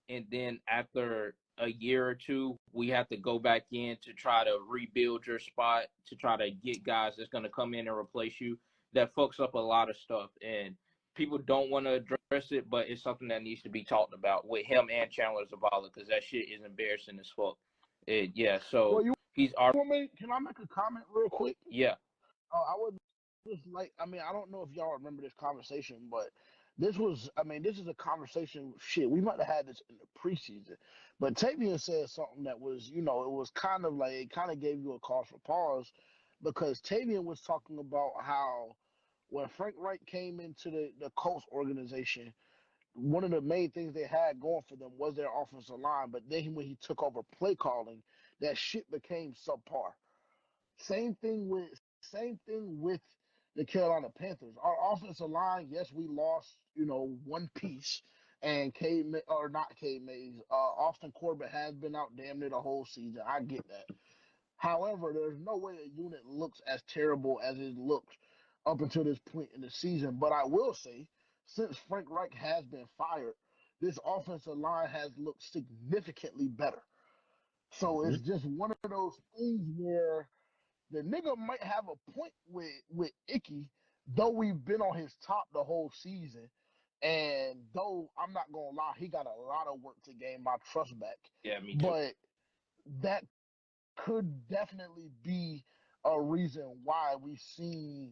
and then after a year or two we have to go back in to try to rebuild your spot to try to get guys that's going to come in and replace you, that fucks up a lot of stuff and people don't want to address it, but it's something that needs to be talked about with him and Chandler Zavala because that shit is embarrassing as fuck. Yeah, so Well, you he's our want me? Can I make a comment real quick? yeah. I would just like. I mean, I don't know if y'all remember this conversation, but this was. I mean, this is a conversation. Shit, we might have had this in the preseason, but Tavian said something that was, it was kind of like it kind of gave you a cause for pause because Tavian was talking about how when Frank Wright came into the Colts organization, one of the main things they had going for them was their offensive line. But then when he took over play calling, that shit became subpar. Same thing with the Carolina Panthers. Our offensive line, yes, we lost, one piece, and or not K Mays. Austin Corbett has been out damn near the whole season. I get that. However, there's no way a unit looks as terrible as it looked up until this point in the season. But I will say, since Frank Reich has been fired, this offensive line has looked significantly better. So Mm-hmm. it's just one of those things where the nigga might have a point with Icky, though we've been on his top the whole season. And though I'm not gonna lie, he got a lot of work to gain my trust back. Yeah, me too. But that could definitely be a reason why we see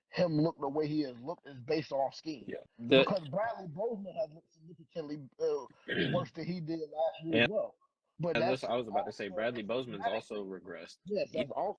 him look the way he has looked is based on scheme. Yeah. Because Bradley Bozeman has looked significantly worse than he did last year as And well. But that's that's I was about to say also Bradley a Bozeman's schematic also thing. regressed. Yes, that's also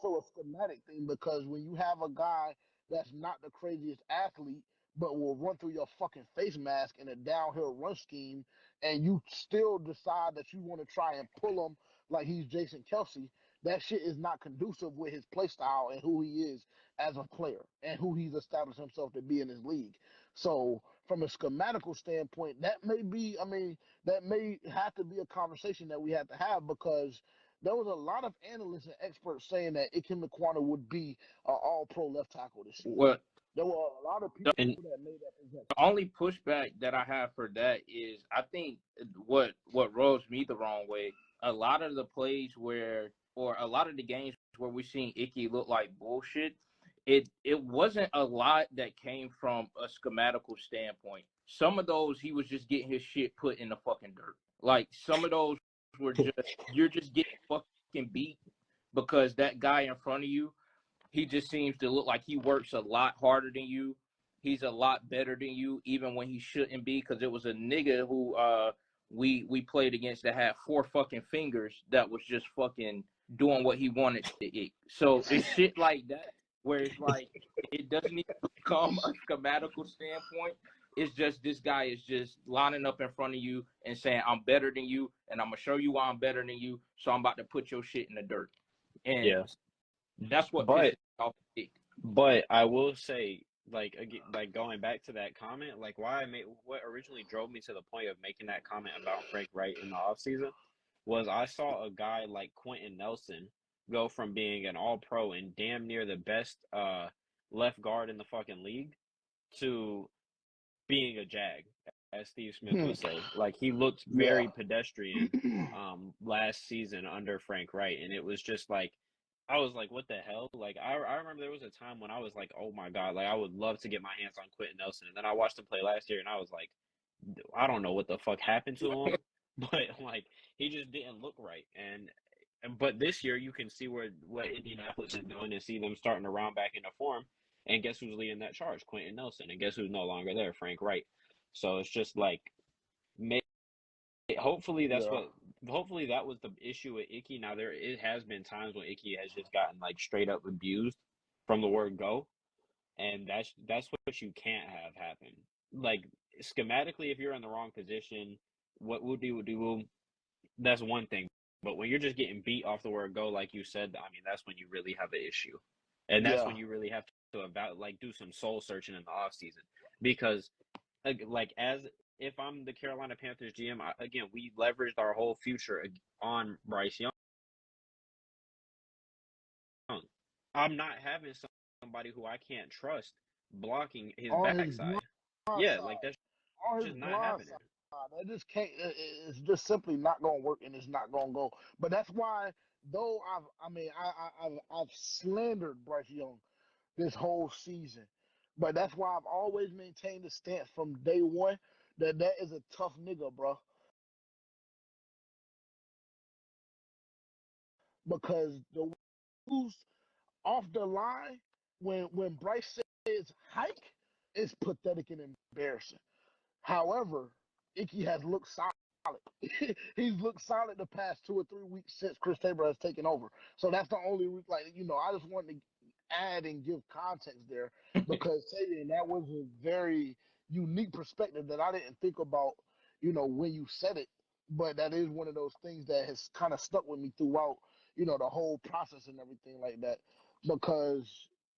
a schematic thing because when you have a guy that's not the craziest athlete, but will run through your fucking face mask in a downhill run scheme, and you still decide that you want to try and pull him like he's Jason Kelsey, that shit is not conducive with his play style and who he is as a player and who he's established himself to be in his league. So from a schematical standpoint, that may be, I mean, that may have to be a conversation that we have to have because there was a lot of analysts and experts saying that Ikem Ekwonu would be an all-pro left tackle this season. Well, There were a lot of people And that made that projection. the only pushback that I have for that is I think what rubs me the wrong way. A lot of the plays or a lot of the games where we seen Icky look like bullshit. It wasn't a lot that came from a schematical standpoint. Some of those he was just getting his shit put in the fucking dirt. Like some of those were just you're just getting fucking beat because that guy in front of you, he just seems to look like he works a lot harder than you. He's a lot better than you, even when he shouldn't be, because it was a nigga who we played against that had 4 fucking fingers that was just fucking doing what he wanted to eat. So it's shit like that where it's like it doesn't even become a schematical standpoint. It's just this guy is just lining up in front of you and saying, I'm better than you, and I'm going to show you why I'm better than you, so I'm about to put your shit in the dirt. And Yeah, that's what pisses but me off. but I will say, like again, like going back to that comment, like what originally drove me to the point of making that comment about Frank Wright in the offseason was I saw a guy like Quentin Nelson go from being an all pro and damn near the best left guard in the fucking league to being a jag, as Steve Smith would say. Like he looked Yeah. very pedestrian last season under Frank Wright, and it was just like I was like, what the hell? Like I remember there was a time when I was like, oh my god, like I would love to get my hands on Quentin Nelson, and then I watched him play last year, and I was like, I don't know what the fuck happened to him, but like he just didn't look right, but this year you can see what Indianapolis is doing and see them starting to round back into form. And guess who's leading that charge? Quentin Nelson. And guess who's no longer there? Frank Wright. So it's just like, hopefully Yeah. hopefully that was the issue with Icky. Now it has been times when Icky has just gotten like straight up abused from the word go, and that's what you can't have happen. Like schematically, if you're in the wrong position, what would do? That's one thing. But when you're just getting beat off the word go, like you said, I mean, that's when you really have an issue. And that's Yeah. when you really have to do some soul searching in the off season. Because like as if I'm the Carolina Panthers GM, again, we leveraged our whole future on Bryce Young. I'm not having somebody who I can't trust blocking his On his backside. blind Yeah, side. like that's On his just not blind happening. side. That just can't. It's just simply not going to work, and it's not going to go. But that's why, though I've slandered Bryce Young this whole season, but that's why I've always maintained the stance from day one that is a tough nigga, bro. Because the moves off the line when Bryce says hike is pathetic and embarrassing. However, Icky has looked solid. He's looked solid the past 2 or 3 weeks since Chris Tabor has taken over. So that's the only I just wanted to add and give context there because Tavian, that was a very unique perspective that I didn't think about, when you said it. But that is one of those things that has kind of stuck with me throughout, the whole process and everything like that. Because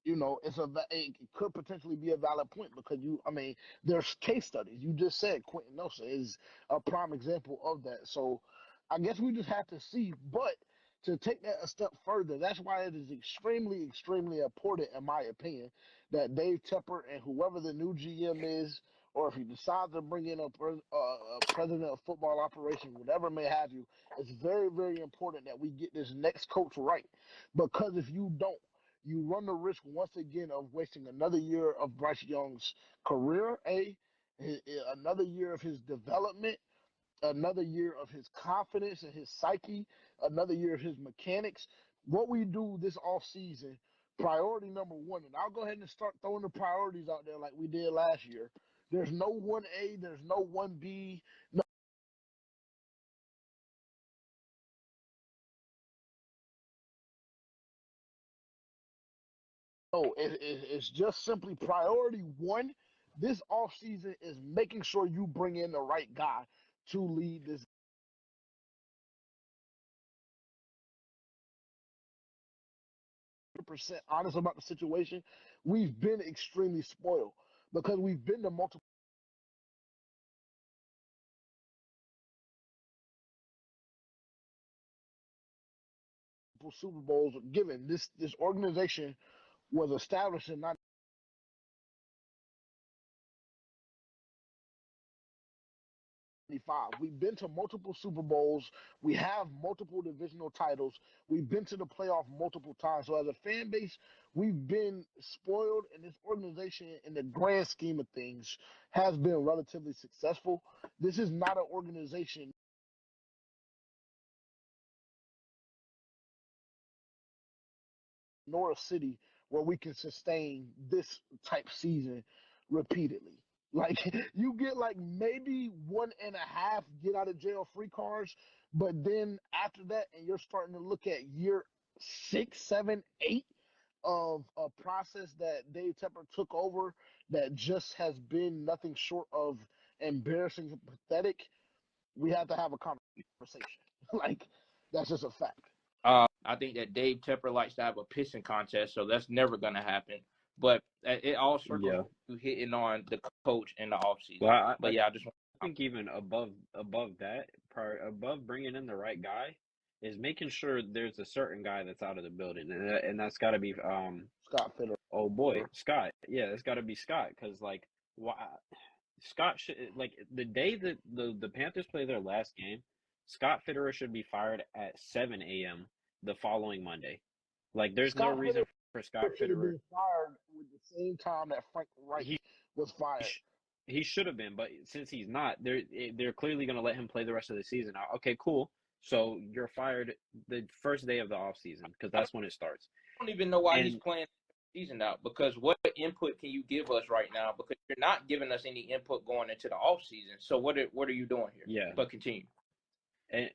it could potentially be a valid point because there's case studies. You just said Quentin Nelson is a prime example of that. So I guess we just have to see. But to take that a step further, that's why it is extremely, extremely important, in my opinion, that Dave Tepper and whoever the new GM is, or if he decides to bring in a president of football operations, whatever may have you, it's very, very important that we get this next coach right. Because if you don't, you run the risk once again of wasting another year of Bryce Young's career, another year of his development, another year of his confidence and his psyche, another year of his mechanics. What we do this off season, priority number one, and I'll go ahead and start throwing the priorities out there like we did last year. There's no 1A, there's no 1B, no, it's just simply priority one. This offseason is making sure you bring in the right guy to lead this 100% honest about the situation. We've been extremely spoiled because we've been to multiple Super Bowls. Given this organization was established in 95. We've been to multiple Super Bowls. We have multiple divisional titles. We've been to the playoff multiple times. So as a fan base, we've been spoiled, and this organization, in the grand scheme of things, has been relatively successful. This is not an organization nor a city where we can sustain this type season repeatedly. Like you get like maybe one and a half get out of jail free cards, but then after that, and you're starting to look at year 6, 7, 8 of a process that Dave Tepper took over that just has been nothing short of embarrassing and pathetic, we have to have a conversation. Like, that's just a fact. I think that Dave Tepper likes to have a pissing contest, so that's never going to happen. But it all circles Yeah. to hitting on the coach in the offseason. Well, But yeah, I just want I think even above that, above bringing in the right guy, is making sure there's a certain guy that's out of the building, and that's got to be Scott Fitter. oh boy, Scott. Yeah, it's got to be Scott because like why Scott should like the day that the Panthers play their last game, Scott Fitterer should be fired at 7 a.m. the following Monday. Like there's no Scott reason Fitter for Scott should have Fitterer. been fired with the same time that Frank Reich He was fired. he should have been, but since he's not, they're clearly going to let him play the rest of the season. Okay, cool. So you're fired the first day of the off season because that's when it starts. I don't even know why he's And playing the season out, because what input can you give us right now? Because you're not giving us any input going into the off season. So what are you doing here? yeah, But continue. and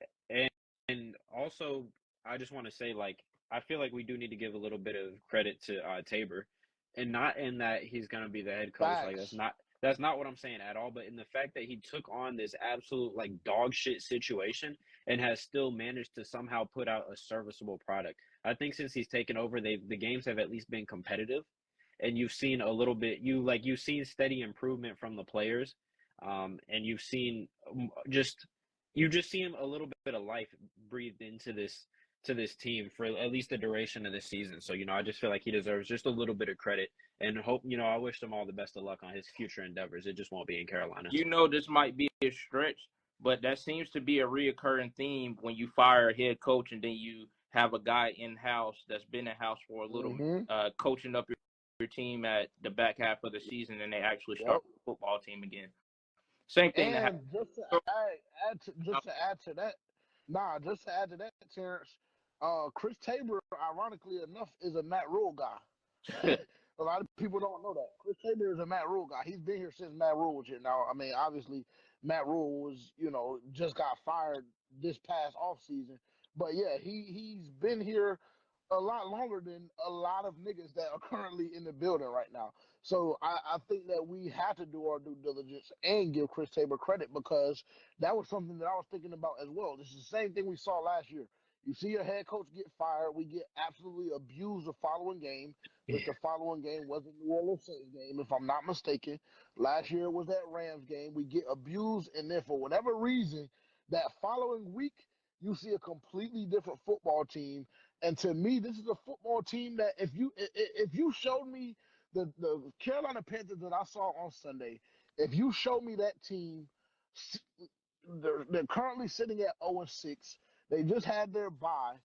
and also I just want to say like I feel like we do need to give a little bit of credit to Tabor, and not in that he's going to be the head coach. Like Facts. that's not what I'm saying at all. But in the fact that he took on this absolute like dog shit situation and has still managed to somehow put out a serviceable product. I think since he's taken over, the games have at least been competitive, and you've seen a little bit. You've seen steady improvement from the players, and you've seen just you just see him a little bit of life breathed into this team for at least the duration of the season. So, I just feel like he deserves just a little bit of credit and hope, I wish him all the best of luck on his future endeavors. It just won't be in Carolina. This might be a stretch, but that seems to be a reoccurring theme when you fire a head coach and then you have a guy in-house that's been in-house for a little, coaching up your team at the back half of the season, and they actually start the football team again. Same thing. And just to add to that, Terrence, Chris Tabor, ironically enough, is a Matt Rule guy. A lot of people don't know that. Chris Tabor is a Matt Rule guy. He's been here since Matt Rule was here. Now, I mean, obviously, Matt Rule was, just got fired this past offseason. But yeah, he's been here a lot longer than a lot of niggas that are currently in the building right now. So I think that we have to do our due diligence and give Chris Tabor credit, because that was something that I was thinking about as well. This is the same thing we saw last year. You see a head coach get fired, we get absolutely abused the following game, which the following game was the New Orleans Saints game, if I'm not mistaken. Last year was that Rams game. We get abused, and then for whatever reason, that following week, you see a completely different football team. And to me, this is a football team that if you showed me the Carolina Panthers that I saw on Sunday, if you showed me that team, they're currently sitting at 0-6. They just had their bye,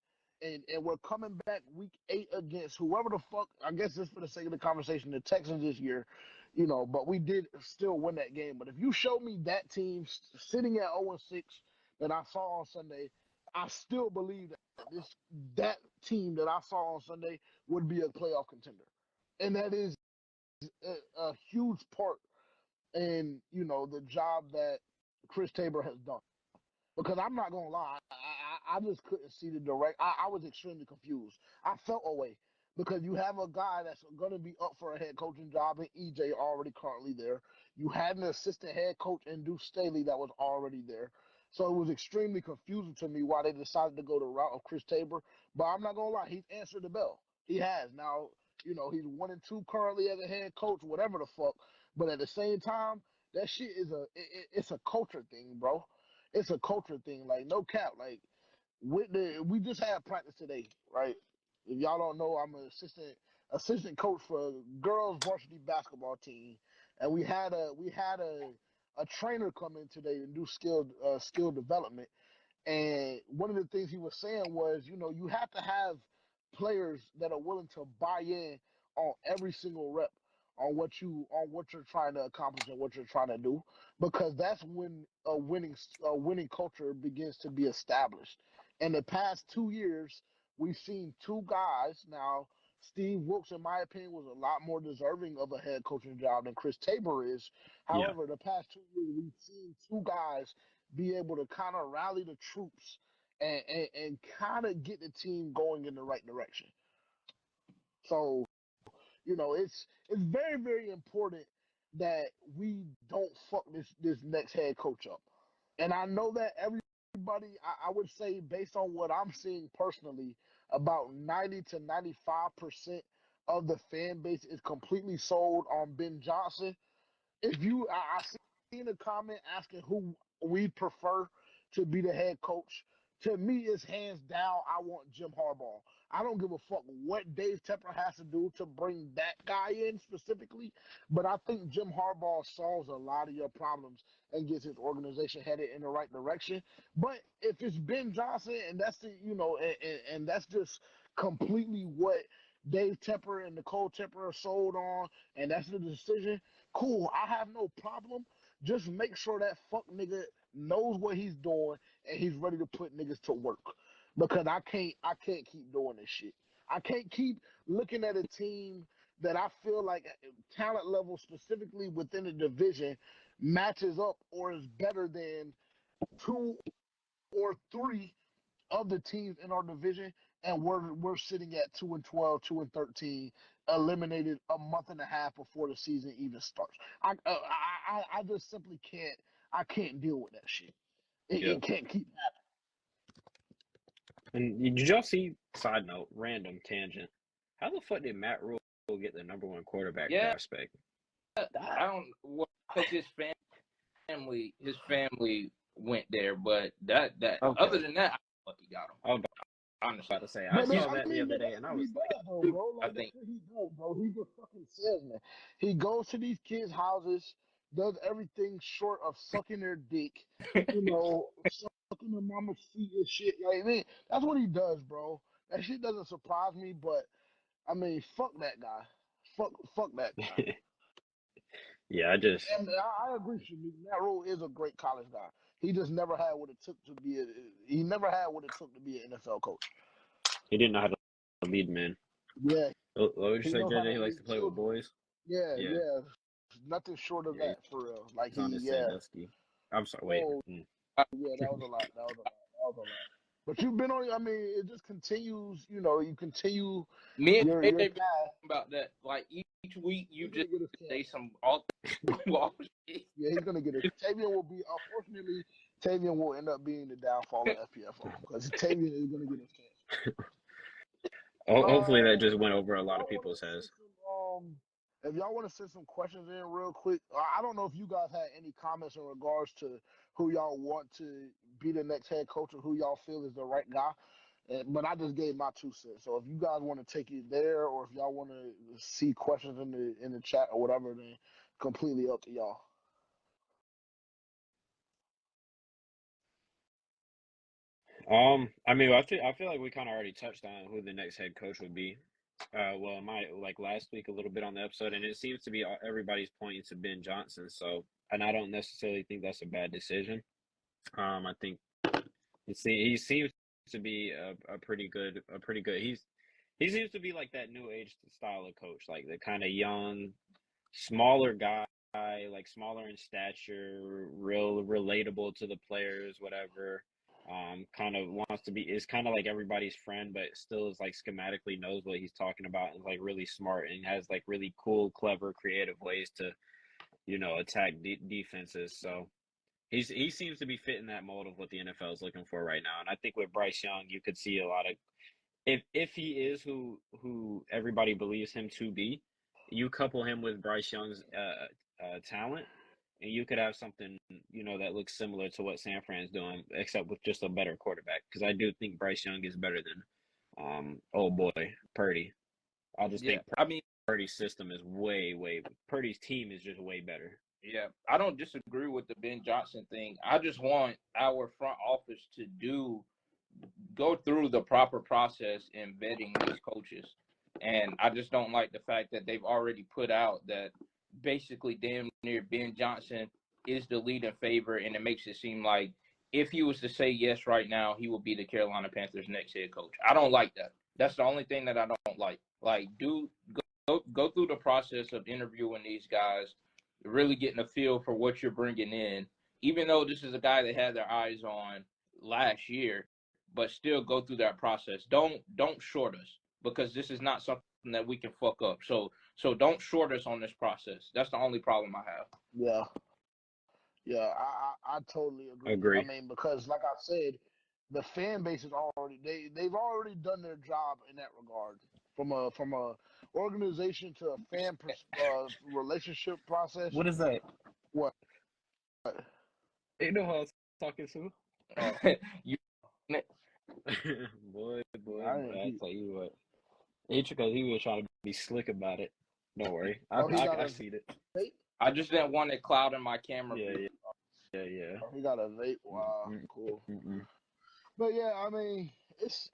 and we're coming back week 8 against whoever the fuck. I guess just for the sake of the conversation, the Texans this year, But we did still win that game. But if you showed me that team sitting at 0-6 that I saw on Sunday, I still believe that team that I saw on Sunday would be a playoff contender, and that is a huge part in the job that Chris Tabor has done. Because I'm not gonna lie, I just couldn't see the direct. I was extremely confused. I felt away because you have a guy that's gonna be up for a head coaching job, and EJ already currently there. You had an assistant head coach in Deuce Staley that was already there. So it was extremely confusing to me why they decided to go the route of Chris Tabor. But I'm not gonna lie, he's answered the bell. He has. Now, he's 1-2 currently as a head coach, whatever the fuck. But at the same time, that shit is it's a culture thing, bro. It's a culture thing. Like, no cap. Like, we just had practice today, right? If y'all don't know, I'm an assistant coach for a girls varsity basketball team, and we had a trainer come in today and do skill development. And one of the things he was saying was, you have to have players that are willing to buy in on every single rep on what you're trying to accomplish and what you're trying to do, because that's when a winning culture begins to be established. In the past 2 years, we've seen two guys now. Steve Wilkes, in my opinion, was a lot more deserving of a head coaching job than Chris Tabor is. Yeah. However, the past 2 years, we've seen two guys be able to kind of rally the troops and kind of get the team going in the right direction. So, it's very, very important that we don't fuck this next head coach up. And I know that everybody, I would say, based on what I'm seeing personally, about 90 to 95% of the fan base is completely sold on Ben Johnson. If you, I seen a comment asking who we prefer to be the head coach. To me, it's hands down. I want Jim Harbaugh. I don't give a fuck what Dave Tepper has to do to bring that guy in specifically, but I think Jim Harbaugh solves a lot of your problems and gets his organization headed in the right direction. But if it's Ben Johnson and that's and that's just completely what Dave Tepper and Nicole Tepper are sold on, and that's the decision, cool. I have no problem. Just make sure that fuck nigga knows what he's doing and he's ready to put niggas to work. Because I can't keep doing this shit. I can't keep looking at a team that I feel like talent level specifically within the division matches up or is better than two or three of the teams in our division, and we're sitting at 2-12, 2-13, eliminated a month and a half before the season even starts. I just simply can't. I can't deal with that shit. Yeah. It can't keep And did y'all see, side note, random tangent, how the fuck did Matt Rule get the number one quarterback Yeah, prospect? I don't because his family went there, but that Okay. other than that, I don't think he got him. I was Honestly, about to say, I saw that the other day, and I was he like, does, though, bro. I Like, that's think what he does, bro. He's a fucking salesman. He goes to these kids' houses, does everything short of sucking their dick, sucking their mama's feet and shit. Like, I mean, that's what he does, bro. That shit doesn't surprise me, but I mean, fuck that guy. Fuck that guy. yeah, I just, And I agree with you. Matt Rule is a great college guy. He just never had what it took to be he never had what it took to be an NFL coach. he didn't know how to lead men. Yeah, What would you he say, knows how to JJ? He likes lead to play with children. boys? Yeah, Yeah, yeah. Nothing short of yeah, that for real. Like he's on his yeah. Sandusky. I'm sorry, wait. Oh yeah, that was a lot. That was a lot. That was a lot. But you've been on. I mean, it just continues. You continue me and your JJ been path. about that. Like each week, you He's gonna just get his say chance. some all shit. Yeah, he's gonna get it. Tavian will be. Unfortunately, Tavian will end up being the downfall of FPFO because Tavian is gonna get his chance. Hopefully that just If went over a lot y'all of want people's to send heads. some, if y'all want to send some questions in real quick, I don't know if you guys had any comments in regards to who y'all want to be the next head coach or who y'all feel is the right guy. But I just gave my 2 cents. So if you guys want to take it there, or if y'all want to see questions in the chat or whatever, then completely up to y'all. I mean, I feel like we kind of already touched on who the next head coach would be. Well, like last week a little bit on the episode, and it seems to be everybody's pointing to Ben Johnson. So, and I don't necessarily think that's a bad decision. I think he seems to be a pretty good. He seems to be like that new age style of coach, like the kind of young, smaller guy, like smaller in stature, real relatable to the players, whatever. Kind of wants to be is kind of like everybody's friend, but still is like schematically knows what he's talking about and is like really smart and has like really cool, clever, creative ways to attack defenses. So he seems to be fitting that mold of what the NFL is looking for right now. And I think with Bryce Young, you could see a lot of if he is who everybody believes him to be, you couple him with Bryce Young's talent, and you could have something that looks similar to what San Fran's doing, except with just a better quarterback. Because I do think Bryce Young is better than old boy Purdy. I just Yeah, think I mean, Purdy's system is way Purdy's team is just way better. yeah, I don't disagree with the Ben Johnson thing. I just want our front office to go through the proper process in vetting these coaches. And I just don't like the fact that they've already put out that basically damn near Ben Johnson is the leading favorite, and it makes it seem like if he was to say yes right now, he will be the Carolina Panthers' next head coach. I don't like that. That's the only thing that I don't like. Like, go through the process of interviewing these guys, really getting a feel for what you're bringing in. Even though this is a guy they had their eyes on last year, but still go through that process. Don't short us. because this is not something that we can fuck up. So don't short us on this process. That's the only problem I have. Yeah, yeah, I totally agree. I Agree. mean, because like I said, the fan base is already they've already done their job in that regard. From a organization to a relationship process. What is that? What? You know how I was talking to? Oh, You boy, I didn't I hear. tell you what. Because he was trying to be slick about it. Don't worry. Oh, he got I a seen it. vape. I just didn't want it clouding my camera Yeah, view. yeah. Oh, he got a vape. Wow, Mm-mm, cool. mm-mm. But yeah, I mean, it's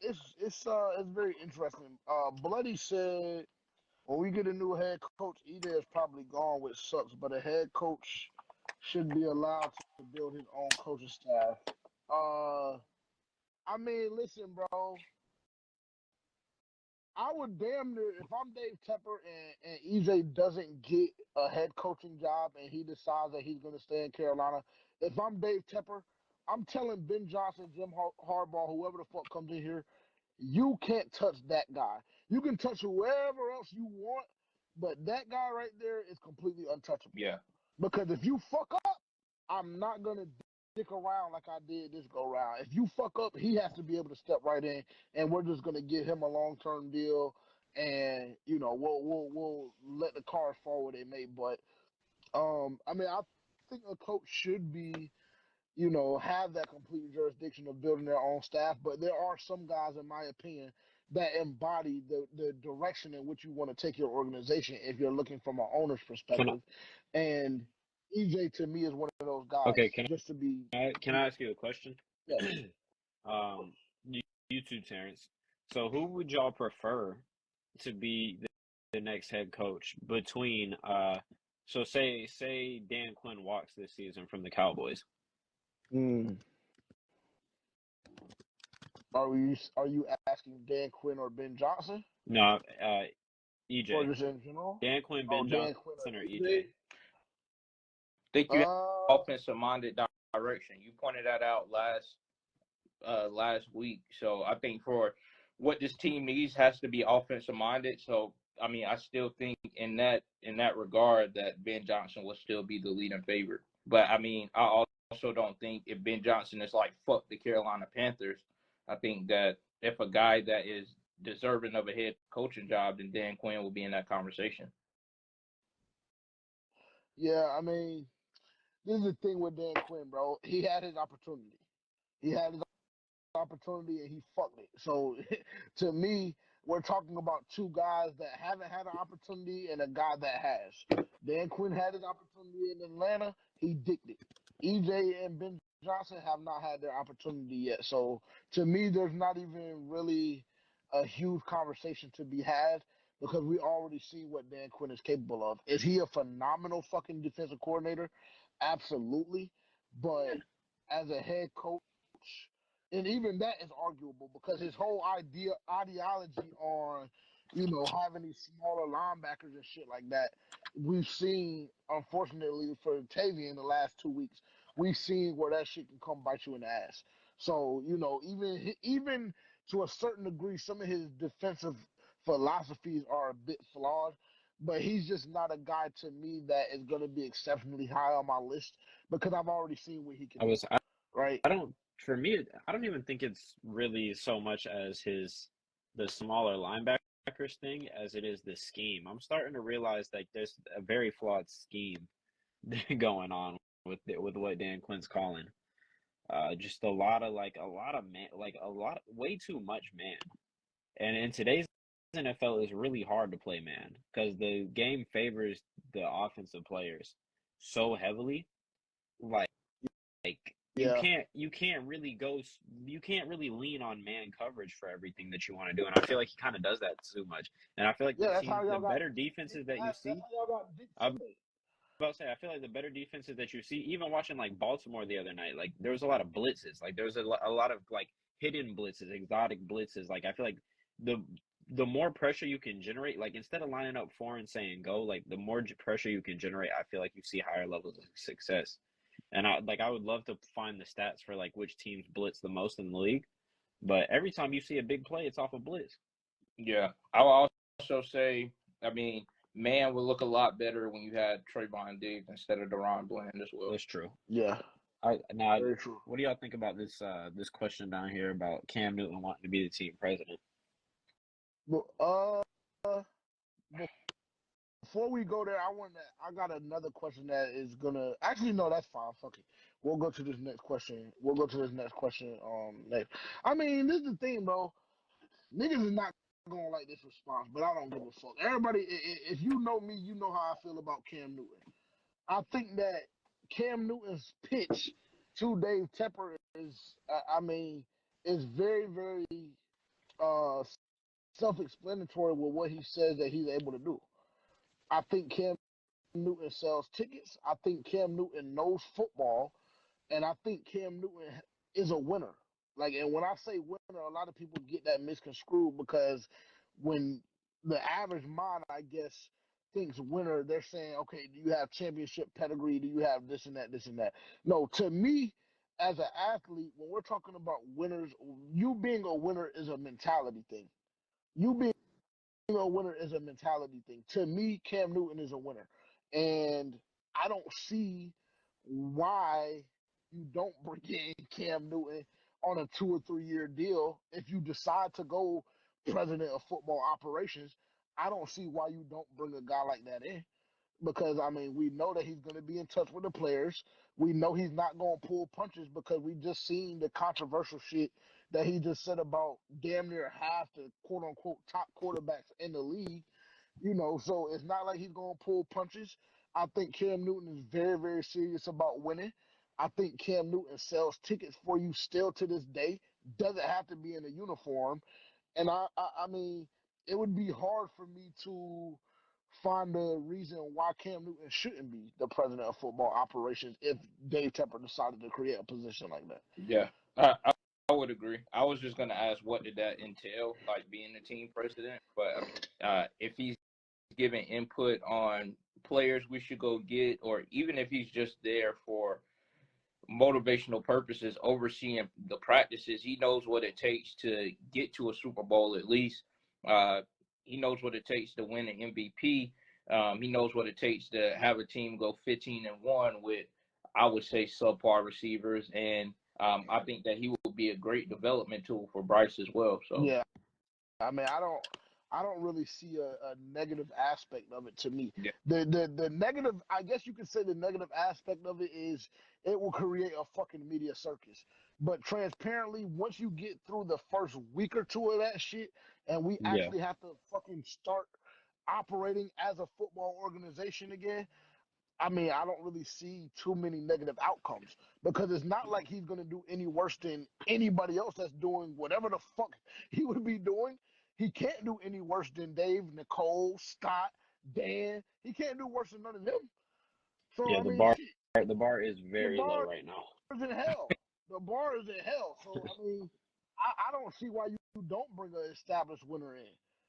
very interesting. Bloody said when we get a new head coach, either is probably gone, which sucks. But a head coach should be allowed to build his own coaching staff. Uh, I mean, listen, bro. I would damn near if I'm Dave Tepper and EJ doesn't get a head coaching job and he decides that he's going to stay in Carolina. If I'm Dave Tepper, I'm telling Ben Johnson, Jim Harbaugh, whoever the fuck comes in here, you can't touch that guy. You can touch whoever else you want, but that guy right there is completely untouchable. Yeah. Because if you fuck up, I'm not gonna dick around like I did this go round. If you fuck up, he has to be able to step right in, and we're just gonna give him a long-term deal, and we'll let the cards fall where they may. But I mean, I think a coach should be have that complete jurisdiction of building their own staff. But there are some guys, in my opinion, that embody the direction in which you want to take your organization if you're looking from an owner's Can I, perspective. And EJ to me is one of those guys. okay, Just to be, can I ask you a question? yes. um, you two, Terrence. So who would y'all prefer to be the next head coach between so say Dan Quinn walks this season from the Cowboys? Mm. Are you asking Dan Quinn or Ben Johnson, No, or EJ. just in general? Dan Quinn, Oh, Ben Dan Quinn Johnson, or or EJ? EJ? Think you have Uh, offensive minded direction. You pointed that out last week. So I think for what this team needs has to be offensive minded. So I mean, I still think in that regard that Ben Johnson will still be the leading favorite. But I mean, I also don't think if Ben Johnson is like fuck the Carolina Panthers, I think that if a guy that is deserving of a head coaching job, then Dan Quinn will be in that conversation. yeah. I mean, this is the thing with Dan Quinn, bro. He had his opportunity. He had his opportunity and he fucked it. So to me, we're talking about two guys that haven't had an opportunity and a guy that has. Dan Quinn had his opportunity in Atlanta. He dicked it. EJ and Ben Johnson have not had their opportunity yet. So to me, there's not even really a huge conversation to be had because we already see what Dan Quinn is capable of. Is he a phenomenal fucking defensive coordinator? Absolutely. But as a head coach, and even that is arguable because his whole ideology on having these smaller linebackers and shit like that, we've seen, unfortunately for Tavian, the last 2 weeks, we've seen where that shit can come bite you in the ass. So even to a certain degree, some of his defensive philosophies are a bit flawed, but he's just not a guy to me that is going to be exceptionally high on my list because I've already seen what he can I do, was right? I don't for me I don't even think it's really so much as the smaller linebackers thing as it is the scheme. I'm starting to realize like there's a very flawed scheme going on with what Dan Quinn's calling. Just a lot way too much man. And in today's NFL is really hard to play man because the game favors the offensive players so heavily. Like Yeah. you can't really lean on man coverage for everything that you want to do, and I feel like he kind of does that too much. And I feel like Yeah, that's how the y'all got. better defenses that you That's see, how y'all got Dick I'm Sunday. about to say I feel like the better defenses that you see, even watching like Baltimore the other night, like there was a lot of blitzes, like there was a lot of like hidden blitzes, exotic blitzes. Like I feel like the the more pressure you can generate, like instead of lining up four and saying go, like the more pressure you can generate, I feel like you see higher levels of success. And I would love to find the stats for like which teams blitz the most in the league. But every time you see a big play, it's off a blitz. Yeah, I'll also say, I mean, man would look a lot better when you had Trayvon Diggs instead of Deron Bland as well. That's true. Yeah, Now, very true. what do y'all think about this question down here about Cam Newton wanting to be the team president? But before we go there, I got another question that is gonna actually no, that's fine. Fuck it. We'll go to this next question. Next. I mean, this is the thing, bro. Niggas is not gonna like this response, but I don't give a fuck. Everybody, if you know me, you know how I feel about Cam Newton. I think that Cam Newton's pitch to Dave Tepper is, I mean, is very, very uh, self-explanatory with what he says that he's able to do. I think Cam Newton sells tickets. I think Cam Newton knows football, and I think Cam Newton is a winner. Like, and when I say winner, a lot of people get that misconstrued because when the average mind, I guess, thinks winner, they're saying, okay, do you have championship pedigree? Do you have this and that, this and that? No, to me, as an athlete, when we're talking about winners, you being a winner is a mentality thing. You being a winner is a mentality thing. To me, Cam Newton is a winner. And I don't see why you don't bring in Cam Newton on a 2 or 3 year deal if you decide to go president of football operations. I don't see why you don't bring a guy like that in because I mean we know that he's going to be in touch with the players. We know he's not going to pull punches because we just seen the controversial shit that he just said about damn near half the quote unquote top quarterbacks in the league. You know, so it's not like he's going to pull punches. I think Cam Newton is very, very serious about winning. I think Cam Newton sells tickets for you still to this day. Doesn't have to be in a uniform. And I mean, it would be hard for me to find a reason why Cam Newton shouldn't be the president of football operations if Dave Tepper decided to create a position like that. Yeah, I would agree. I was just gonna ask, what did that entail, like being the team president? But I mean, if he's giving input on players we should go get, or even if he's just there for motivational purposes, overseeing the practices, he knows what it takes to get to a Super Bowl at least. Uh, he knows what it takes to win an MVP. He knows what it takes to have a team go 15-1 with, I would say, subpar receivers, and I think that he will be a great development tool for Bryce as well. So Yeah, I mean, I don't really see a negative aspect of it to me. yeah, The negative, I guess you could say the negative aspect of it is it will create a fucking media circus. But transparently, once you get through the first week or two of that shit, and we Yeah, actually have to fucking start operating as a football organization again, I mean, I don't really see too many negative outcomes because it's not like he's going to do any worse than anybody else that's doing whatever the fuck he would be doing. He can't do any worse than Dave, Nicole, Scott, Dan. He can't do worse than none of them. So, yeah. I mean, shit, The bar is the very low bar right now. is in hell. The bar is in hell. So, I mean, I don't see why you don't bring an established winner in.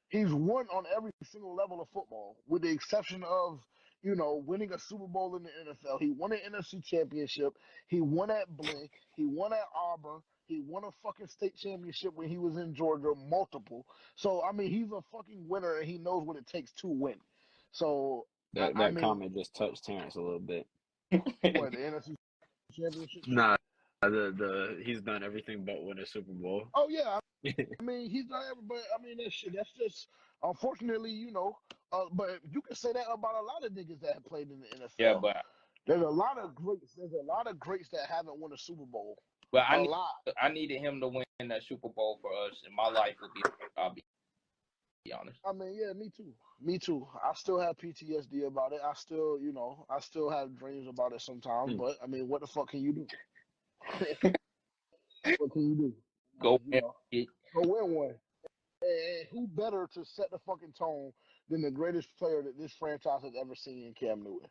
He's won on every single level of football, with the exception of, winning a Super Bowl in the NFL. He won an NFC championship. He won at Blink. He won at Auburn. He won a fucking state championship when he was in Georgia, multiple. So, I mean, he's a fucking winner and he knows what it takes to win. So, I That mean, comment just touched Terrence a little bit. what, the NFC championship shit? Nah, the he's done everything but win a Super Bowl. Oh, yeah. I mean, he's not everybody. I mean, that shit. That's just unfortunately, but you can say that about a lot of niggas that have played in the yeah, NFL. There's a lot of greats. There's a lot of greats that haven't won a Super Bowl. but A lot. I needed him to win that Super Bowl for us, and my life would be. I'll be honest. I mean, yeah, me too. Me too. I still have PTSD about it. I still, I still have dreams about it sometimes. Hmm. But I mean, what the fuck can you do? What can you do? Go You win. know, go win one. And who better to set the fucking tone than the greatest player that this franchise has ever seen in Cam Newton?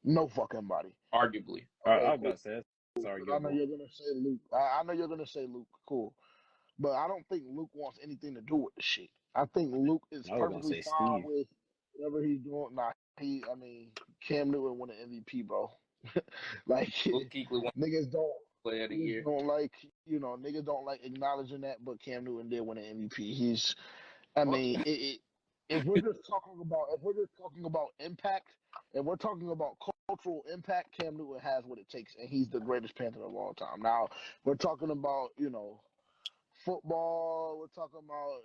No fucking body. Arguably. Okay, I was cool. about to say that's I know arguable. you're gonna say Luke. I know you're gonna say Luke. Cool. But I don't think Luke wants anything to do with the shit. I think Luke is I was gonna perfectly say fine Steve. with whatever he's doing. Nah, I mean, Cam Newton won an MVP, bro. Like Luke Kuechly won niggas don't, Player of the niggas Year. don't like, niggas don't like acknowledging that. But Cam Newton did win an MVP. He's I mean, if we're just talking about impact, and we're talking about cultural impact, Cam Newton has what it takes, and he's the greatest Panther of all time. Now we're talking about football. We're talking about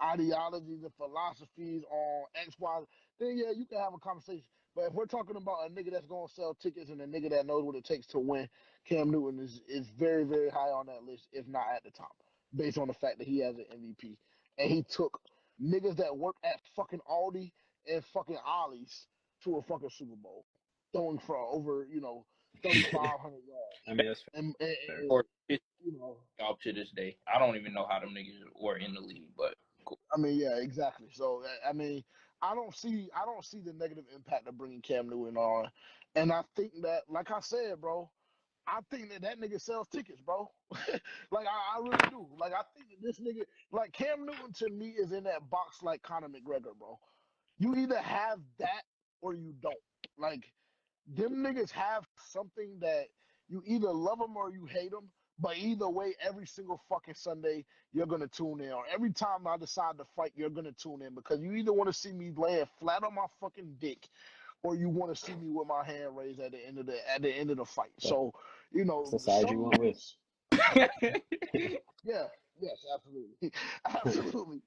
ideologies and philosophies on X, Y. Then yeah, you can have a conversation. But if we're talking about a nigga that's gonna sell tickets and a nigga that knows what it takes to win, Cam Newton is very very high on that list, if not at the top, based on the fact that he has an MVP and he took niggas that work at fucking Aldi and fucking Ollie's to a fucking Super Bowl, throwing for over 3,500 yards. I mean, that's fair. And Or it's you know, job to this day. I don't even know how them niggas were in the league, but cool. I mean, yeah, exactly. So, I mean, I don't see the negative impact of bringing Cam Newton on, and I think that, like I said, bro, I think that nigga sells tickets, bro. Like I really do. Like I think that this nigga, like Cam Newton, to me is in that box like Conor McGregor, bro. You either have that or you don't. Like them niggas have something that you either love them or you hate them. But either way, every single fucking Sunday, you're gonna tune in. Or every time I decide to fight, you're gonna tune in because you either want to see me laying flat on my fucking dick, or you want to see me with my hand raised at the end of the fight. So, That's the side you went with. Yeah, yes, absolutely, absolutely.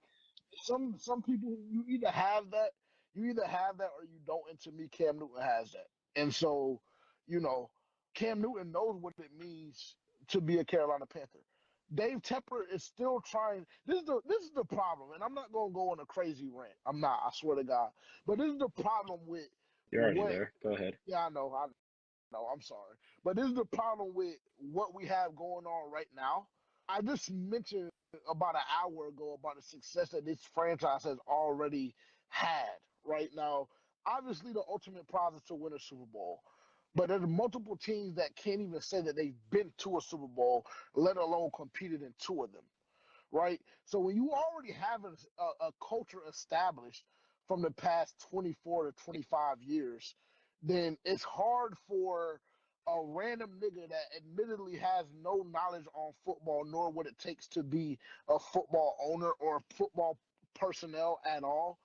Some people you either have that or you don't. And to me, Cam Newton has that. And so, you know, Cam Newton knows what it means to be a Carolina Panther. Dave Tepper is still trying. This is the problem, and I'm not gonna go on a crazy rant. I'm not. I swear to God. But this is the problem with You're already what. there. Go ahead. Yeah, I know. No, I'm sorry. But this is the problem with what we have going on right now. I just mentioned about an hour ago about the success that this franchise has already had right now. Obviously, the ultimate prize is to win a Super Bowl. But there's multiple teams that can't even say that they've been to a Super Bowl, let alone competed in two of them, right? So when you already have a culture established from the past 24 to 25 years, then it's hard for a random nigga that admittedly has no knowledge on football nor what it takes to be a football owner or football personnel at all.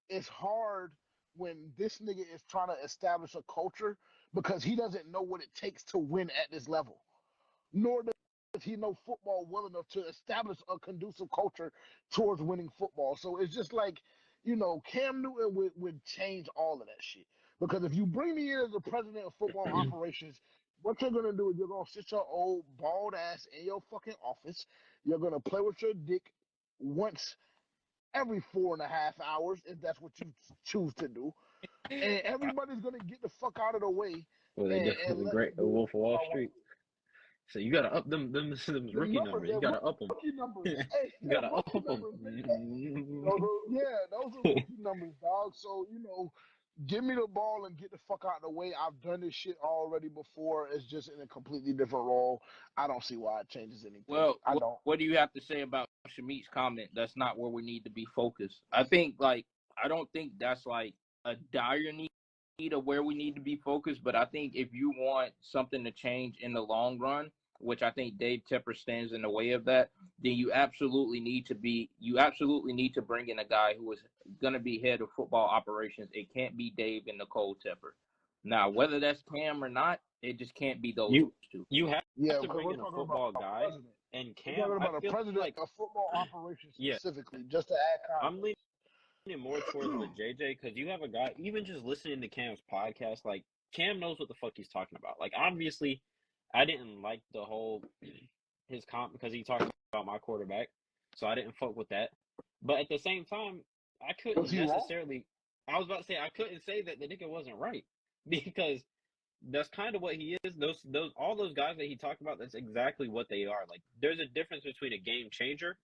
It's hard when this nigga is trying to establish a culture because he doesn't know what it takes to win at this level, nor does he know football well enough to establish a conducive culture towards winning football. So it's just like, Cam Newton would change all of that shit. Because if you bring me in as the president of football operations, what you're gonna do is you're gonna sit your old bald ass in your fucking office. You're gonna play with your dick once every 4.5 hours if that's what you choose to do. And everybody's gonna get the fuck out of the way Well, they and definitely let me great. A do Wolf of Wall what I want Street. to do. So you gotta up them The rookie numbers, numbers. the You gotta up them. rookie numbers. Hey, You yeah, gotta up rookie them. numbers, baby. Those are rookie numbers, dog. So, give me the ball and get the fuck out of the way. I've done this shit already before. It's just in a completely different role. I don't see why it changes anything. Well, I don't. what do you have to say about Shamit's comment? That's not where we need to be focused. I don't think that's like a dire need of where we need to be focused, but I think if you want something to change in the long run, which I think Dave Tepper stands in the way of that, then you absolutely need to bring in a guy who is going to be head of football operations. It can't be Dave and Nicole Tepper. Now, whether that's Cam or not, it just can't be those two. You have Yeah, to because bring we're in a talking football about guy, president. and We're Cam. talking I about a feel president like of football operations yeah, specifically, just to add I'm context. leaning more towards the JJ because you have a guy. Even just listening to Cam's podcast, like Cam knows what the fuck he's talking about. Like obviously, I didn't like the whole his comp because he talked about my quarterback, so I didn't fuck with that. But at the same time, I Was couldn't he wrong? necessarily. I was about to say I couldn't say that the nigga wasn't right because that's kind of what he is. Those all those guys that he talked about, that's exactly what they are. Like there's a difference between a game changer,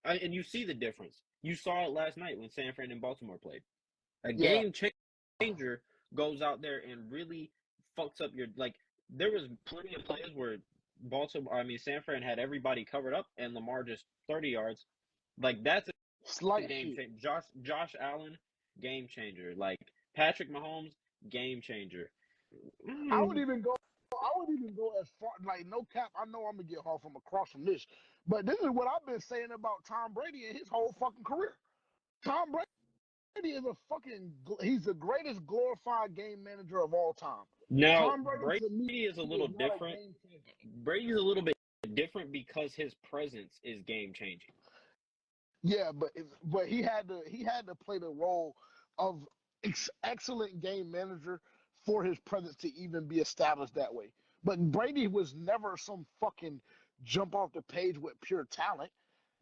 and you see the difference. You saw it last night when San Fran and Baltimore played. A Yeah. game changer goes out there and really fucks up your like. There was plenty of plays where San Fran had everybody covered up and Lamar just 30 yards. Like that's a Slight game shit. changer. Josh Allen, game changer. Like Patrick Mahomes, game changer. I would even go I wouldn't even go as far. Like, no cap. I know I'm gonna get hard from across from this, but this is what I've been saying about Tom Brady and his whole fucking career. Tom Brady is a fucking. He's the greatest glorified game manager of all time. Now, Tom Brady Brady to me is a is little not a different. game changer. Brady's a little bit different because his presence is game changing. Yeah, but he had to play the role of excellent game manager for his presence to even be established that way. But Brady was never some fucking jump off the page with pure talent.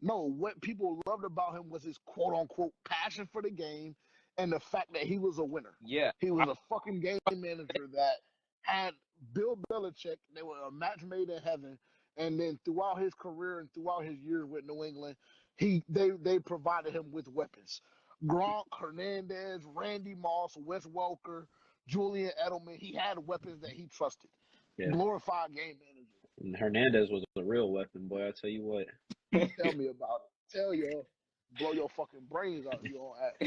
No, what people loved about him was his quote unquote passion for the game and the fact that he was a winner. Yeah. He was a fucking game manager that had Bill Belichick. They were a match made in heaven. And then throughout his career and throughout his years with New England, they provided him with weapons. Gronk, Hernandez, Randy Moss, Wes Welker, Julian Edelman. He had weapons that he trusted. Yeah. Glorified game manager. And Hernandez was a real weapon, boy. I tell you what. Tell me about it. Tell you, blow your fucking brains out. You on act.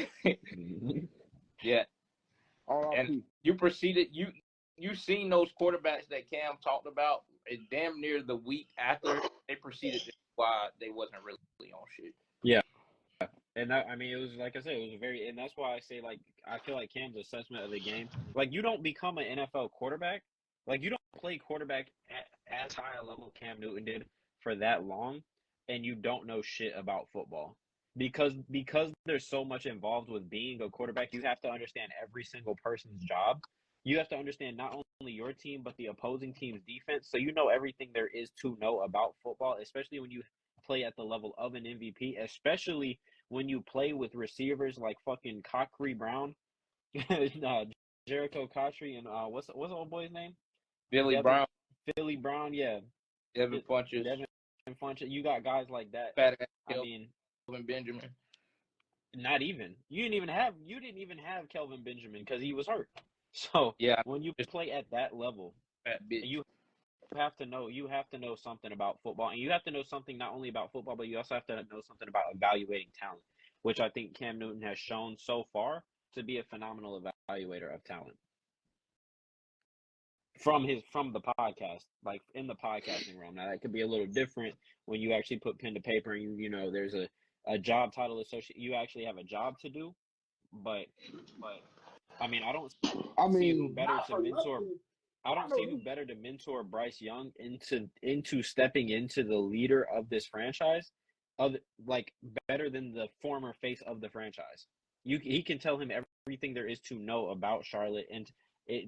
Yeah. R.I.P. And you proceeded. You seen those quarterbacks that Cam talked about? Damn near the week after they proceeded to why they wasn't really on shit. Yeah. And that, I mean, it was like I said, it was very, and that's why I say, like, I feel like Cam's assessment of the game, like, you don't become an NFL quarterback, like, you don't play quarterback at as high a level Cam Newton did for that long, and you don't know shit about football. Because there's so much involved with being a quarterback, you have to understand every single person's job. You have to understand not only your team, but the opposing team's defense. So you know everything there is to know about football, especially when you play at the level of an MVP, especially when you play with receivers like fucking Cockrey Brown, Jericho Cotchery, and what's the old boy's name? Billy Brown. Philly Brown, yeah. Devin Funchess. You got guys like that. Fat I mean, Kelvin Benjamin. Not even. You didn't even have Kelvin Benjamin because he was hurt. So yeah, when you play at that level, you have to know something about football, and you have to know something not only about football, but you also have to know something about evaluating talent, which I think Cam Newton has shown so far to be a phenomenal evaluator of talent. From the podcast, like in the podcasting realm. Now that could be a little different when you actually put pen to paper and you know there's a job title associated. You actually have a job to do, but I mean I don't see who better to mentor. I don't see who better to mentor Bryce Young into stepping into the leader of this franchise, better than the former face of the franchise. He can tell him everything there is to know about Charlotte and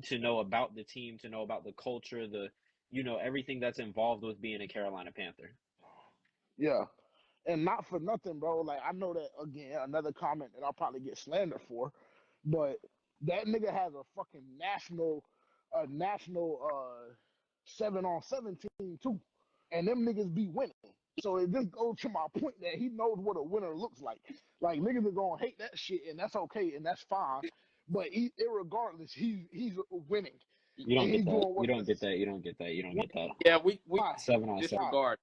to know about the team, to know about the culture, everything that's involved with being a Carolina Panther. Yeah. And not for nothing, bro. Like, I know that, again, another comment that I'll probably get slandered for, but that nigga has a fucking national 7-on-7 team, too. And them niggas be winning. So it just goes to my point that he knows what a winner looks like. Like, niggas are going to hate that shit, and that's okay, and that's fine. But irregardless, he's winning. You don't get that. You don't get that. You don't get that. You don't get that. Yeah, we 7-on-7 disregard.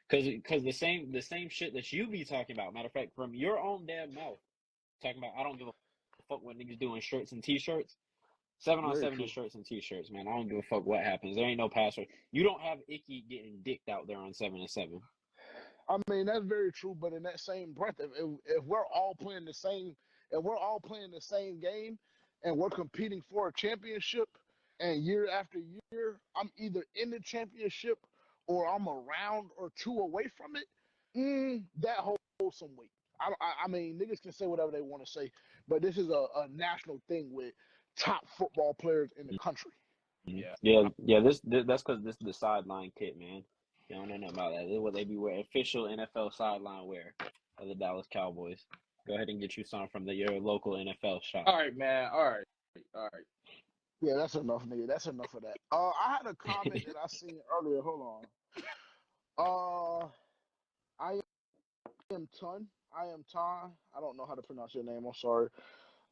Because the same shit that you be talking about. Matter of fact, from your own damn mouth, talking about I don't give a fuck what niggas doing shirts and t-shirts. 7-on-7 is shirts and t-shirts, man. I don't give a fuck what happens. There ain't no password. You don't have Icky getting dicked out there on 7-on-7. I mean, that's very true, but in that same breath, if we're all playing the same, game, and we're competing for a championship, and year after year, I'm either in the championship or I'm a round or two away from it, that holds some weight. I mean, niggas can say whatever they want to say, but this is a national thing with top football players in the country. Yeah. That's because this is the sideline kit, man. You don't know nothing about that. This is what they be wearing. Official NFL sideline wear of the Dallas Cowboys. Go ahead and get you some from your local NFL shop. All right, man. All right. Yeah, that's enough, nigga. That's enough of that. I had a comment that I seen earlier. Hold on. I am Ton. I don't know how to pronounce your name. I'm sorry.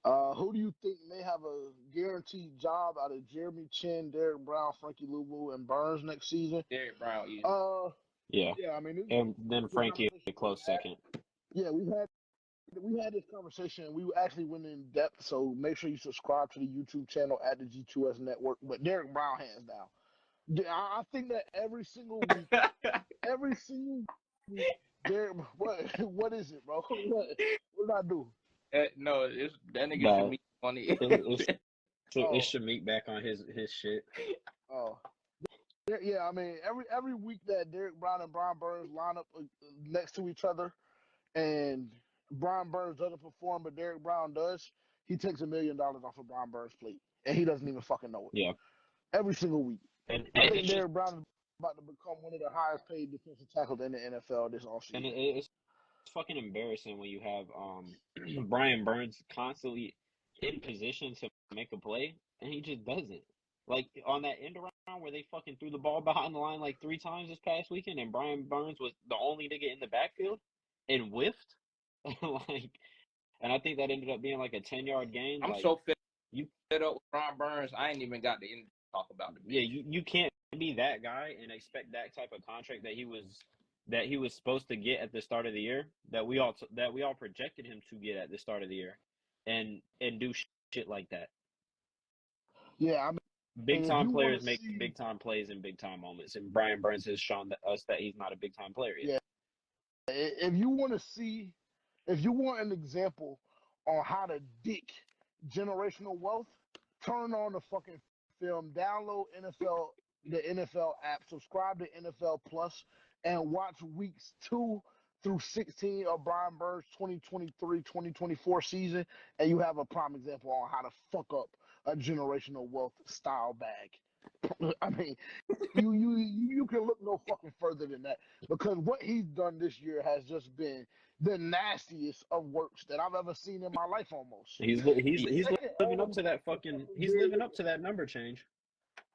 Who do you think may have a guaranteed job out of Jeremy Chin, Derek Brown, Frankie Louvu, and Burns next season? Derek Brown, easy. Yeah. I mean, and then Frankie a close second. Yeah, we had this conversation, and we actually went in depth. So make sure you subscribe to the YouTube channel at the G2S Network. But Derek Brown, hands down. Yeah, I think that every single week, there. What is it, bro? What did I do? No, that nigga should But be funny. it Oh, should meet back on his shit. oh. Yeah, I mean, every week that Derek Brown and Brian Burns line up next to each other, and Brian Burns doesn't perform, but Derek Brown does, he takes $1 million off of Brian Burns' plate, and he doesn't even fucking know it. Yeah, Every single week. and I think it's just Derek Brown is about to become one of the highest paid defensive tackles in the NFL this and offseason. it's fucking embarrassing when you have Brian Burns constantly in position to make a play and he just doesn't. Like on that end around where they fucking threw the ball behind the line like 3 times this past weekend and Brian Burns was the only nigga in the backfield and whiffed. Like and I think that ended up being like a 10-yard gain. I'm Like so you fed up with Brian Burns. I ain't even got to talk about it. yeah, you can't be that guy and expect that type of contract that he was supposed to get at the start of the year that we all projected him to get at the start of the year, and do shit like that. Yeah, I mean, Big if time you want players to make see, big time plays in big time moments, and Brian Burns has shown us that he's not a big time player yet. yeah, if you want to see, if you want an example on how to dick generational wealth, turn on the fucking film, download the NFL app, subscribe to NFL Plus, and watch weeks 2 through 16 of Brian Burns' 2023-2024 season, and you have a prime example on how to fuck up a generational wealth style bag. I mean, you can look no fucking further than that because what he's done this year has just been the nastiest of works that I've ever seen in my life. Almost. He's Taking all living the up to money that from fucking fucking he's Jerry living up to that number change.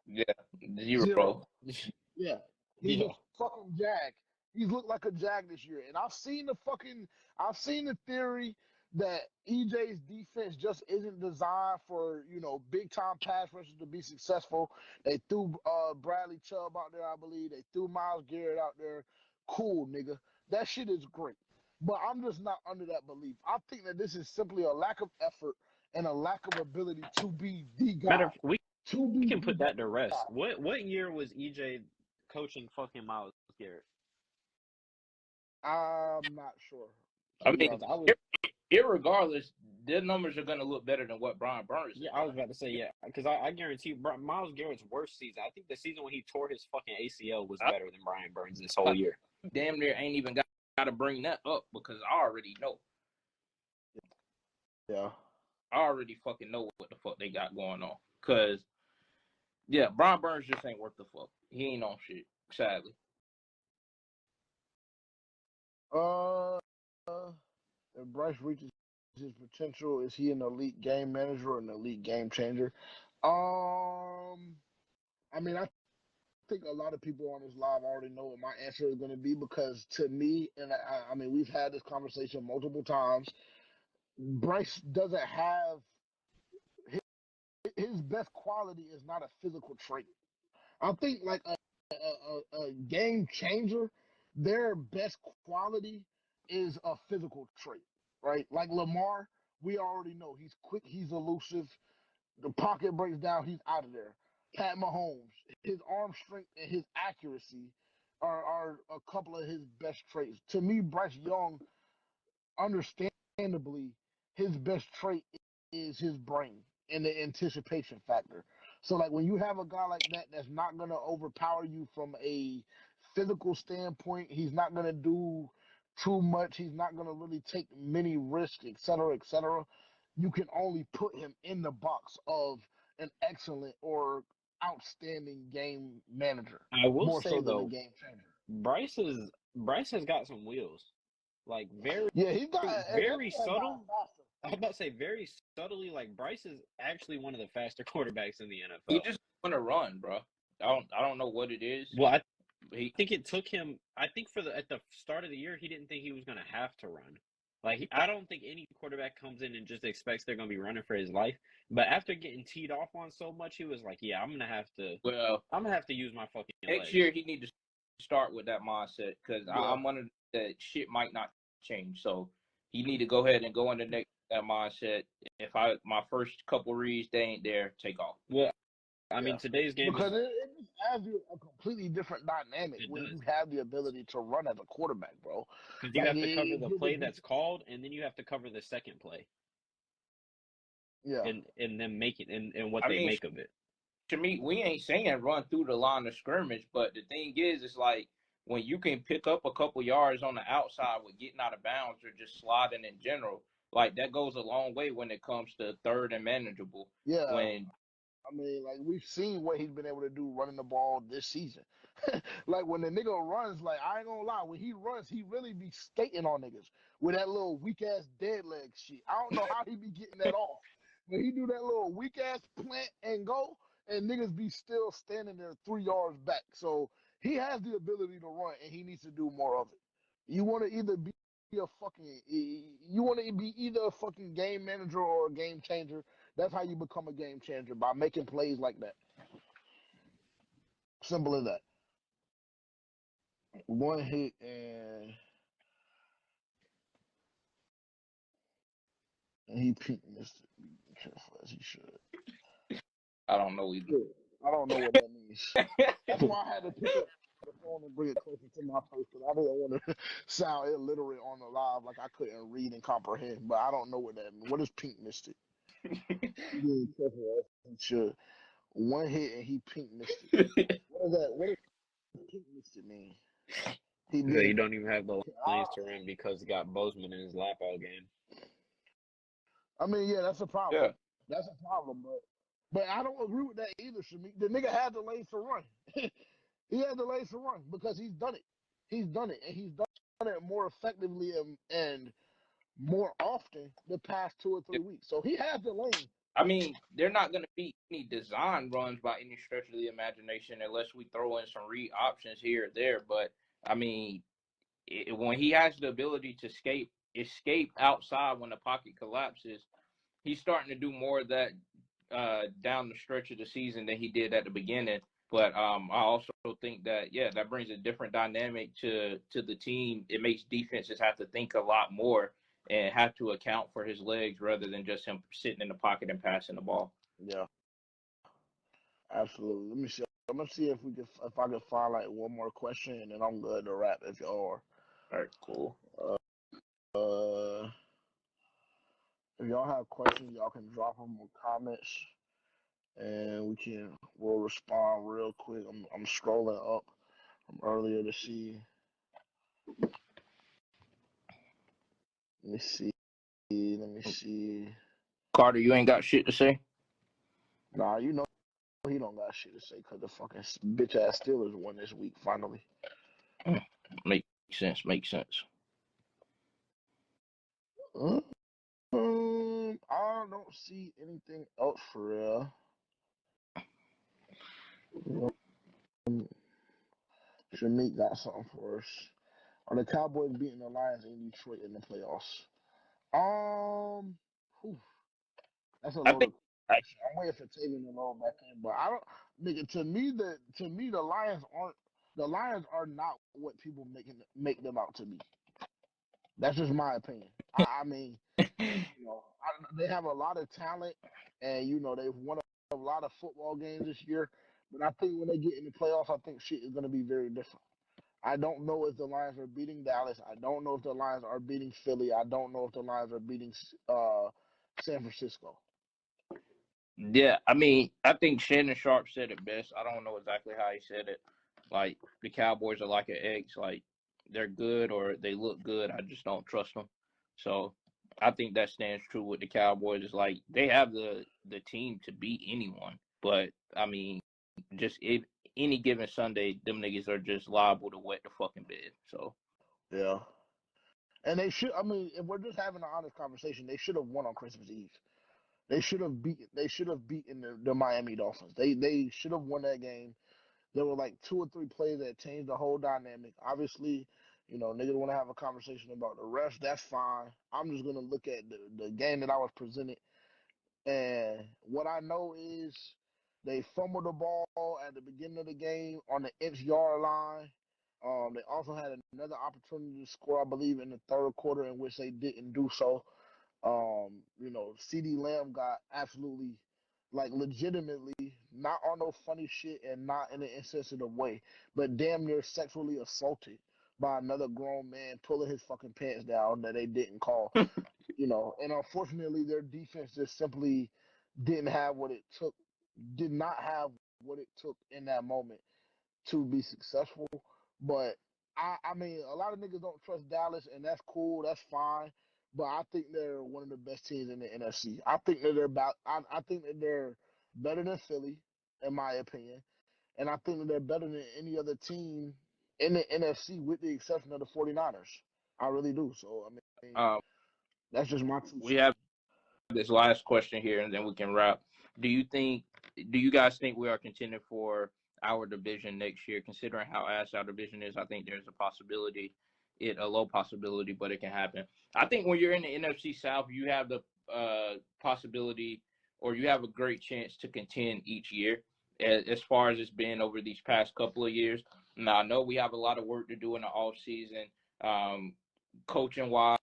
Yeah, Zero. 0. Yeah, he's Yeah. a fucking jag. He's looked like a jag this year, and I've seen the theory that EJ's defense just isn't designed for big time pass rushers to be successful. They threw Bradley Chubb out there, I believe. They threw Myles Garrett out there. Cool, nigga. That shit is great, but I'm just not under that belief. I think that this is simply a lack of effort and a lack of ability to be the Matter guy. of we To be can the put that to rest. guy. What year was EJ coaching fucking Myles Garrett? I'm not sure, to I be mean, Because I honest. was irregardless, their numbers are going to look better than what Brian Burns is. Yeah, I was about to say, yeah, because I guarantee you, Myles Garrett's worst season, I think the season when he tore his fucking ACL was better than Brian Burns this whole year. Damn near ain't even got to bring that up because I already know. Yeah. I already fucking know what the fuck they got going on. Because, yeah, Brian Burns just ain't worth the fuck. He ain't on shit, sadly. If Bryce reaches his potential, is he an elite game manager or an elite game changer? I mean, I think a lot of people on this live already know what my answer is going to be because to me, and I mean, we've had this conversation multiple times. Bryce doesn't have his best quality is not a physical trait. I think like a game changer, their best quality is a physical trait, right? Like Lamar, we already know he's quick, he's elusive. The pocket breaks down, he's out of there. Pat Mahomes, his arm strength and his accuracy are a couple of his best traits. To me, Bryce Young, understandably, his best trait is his brain and the anticipation factor. So, like, when you have a guy like that that's not going to overpower you from a physical standpoint, he's not going to do too much, he's not going to really take many risks, et cetera, et cetera. You can only put him in the box of an excellent or outstanding game manager, I will more say so than a though, game changer. Bryce has got some wheels, like Yeah, he got, if very anything, got subtle. faster. I was about to say very subtly, like Bryce is actually one of the faster quarterbacks in the He NFL. just want to run, bro. I don't know what it is. Well, I He, think it took him. I think at the start of the year, he didn't think he was going to have to run. Like I don't think any quarterback comes in and just expects they're going to be running for his life. But after getting teed off on so much, he was like, "Yeah, I'm gonna have to use my fucking next legs." year he need to start with that mindset because Yeah. I'm under that shit might not change. So he need to go ahead and go into that mindset. If my first couple reads they ain't there, take off. Well, I mean Yeah. today's game Because is it just adds you a completely different dynamic It when does. you have the ability to run as a quarterback, bro. Because you Like, have to cover the it play gives that's called, and then you have to cover the second play, yeah, and then make it and what I they mean, make of it. to me, we ain't saying run through the line of scrimmage, but the thing is, it's like when you can pick up a couple yards on the outside with getting out of bounds or just sliding in general, like that goes a long way when it comes to third and manageable. yeah. When I mean, like we've seen what he's been able to do running the ball this season. Like when the nigga runs, like I ain't gonna lie, when he runs, he really be skating on niggas with that little weak ass dead leg shit. I don't know how he be getting that off. When he do that little weak ass plant and go, and niggas be still standing there 3 yards back. So he has the ability to run, and he needs to do more of it. You want to either be a fucking, you want to be either a fucking game manager or a game changer. That's how you become a game changer, by making plays like that. Simple as that. One hit and he peaked Mr. Careful as he should. I don't know either. I don't know what that means. That's why I had to pick up the phone and bring it closer to my face, because I didn't want to sound illiterate on the live, like I couldn't read and comprehend. But I don't know what that means. What is pink mystic? Being careful as he should. One hit and he pink mystic. What is that? What does pink mystic mean? He So you being. don't even have the lanes to run because he got Bozeman in his lap all game. I mean, yeah, that's a problem. Yeah. That's a problem, but I don't agree with that either, Shamik. The nigga had the lanes to run. He had the lanes to run because he's done it. He's done it, and he's done it more effectively and more often the past 2 or 3 weeks. So he has the lane. I mean, they're not going to be any design runs by any stretch of the imagination unless we throw in some read options here or there. But I mean, when he has the ability to escape outside when the pocket collapses, he's starting to do more of that down the stretch of the season than he did at the beginning. But I also think that that brings a different dynamic to the team. It makes defenses have to think a lot more and have to account for his legs rather than just him sitting in the pocket and passing the ball. Yeah, absolutely. Let me see. I'm gonna see if I can find like one more question, and then I'm good to wrap. If y'all are. All right, cool. Uh, if y'all have questions, y'all can drop them in comments, and we'll respond real quick. I'm scrolling up from earlier to see. Let me see. Let me see. Carter, you ain't got shit to say? Nah, you know he don't got shit to say because the fucking bitch ass Steelers won this week finally. Makes sense. Makes sense. I don't see anything else for real. Shamik got something for us. Are the Cowboys beating the Lions in Detroit in the playoffs? Whew, that's a I think loaded question. I'm waiting for Taylor to load back in, but I don't. Nigga, to me the Lions are not what people make them out to be. That's just my opinion. I mean, they have a lot of talent, and they've won a lot of football games this year. But I think when they get in the playoffs, I think shit is going to be very different. I don't know if the Lions are beating Dallas. I don't know if the Lions are beating Philly. I don't know if the Lions are beating San Francisco. Yeah, I mean, I think Shannon Sharp said it best. I don't know exactly how he said it. Like, the Cowboys are like an eggs. Like, they're good or they look good. I just don't trust them. So I think that stands true with the Cowboys. It's like they have the team to beat anyone. But, I mean, just any given Sunday, them niggas are just liable to wet the fucking bed. So, Yeah. And they should. I mean, if we're just having an honest conversation, they should have won on Christmas Eve. They should have beaten. They should have beaten the Miami Dolphins. They should have won that game. There were like 2 or 3 plays that changed the whole dynamic. Obviously, niggas want to have a conversation about the refs. That's fine. I'm just gonna look at the game that I was presented, and what I know is they fumbled the ball at the beginning of the game on the inch-yard line. They also had another opportunity to score, I believe, in the third quarter, in which they didn't do so. CD Lamb got absolutely like legitimately, not on no funny shit and not in an insensitive way, but damn near sexually assaulted by another grown man pulling his fucking pants down that they didn't call. And unfortunately, their defense just simply didn't have what it took, did not have what it took in that moment to be successful. But I mean, a lot of niggas don't trust Dallas, and that's cool, that's fine. But I think they're one of the best teams in the NFC. I think that they're about. I think that they're better than Philly, in my opinion, and I think that they're better than any other team in the NFC, with the exception of the 49ers. I really do. So I mean, Um, that's just my 2 we cents. have this last question here, and then we can wrap. Do you think? Do you guys think we are contending for our division next year? Considering how ass our division is, I think there's a possibility. A low possibility, but it can happen. I think when you're in the NFC South, you have the possibility, or you have a great chance to contend each year. As far as it's been over these past couple of years. Now I know we have a lot of work to do in the off season, coaching wise,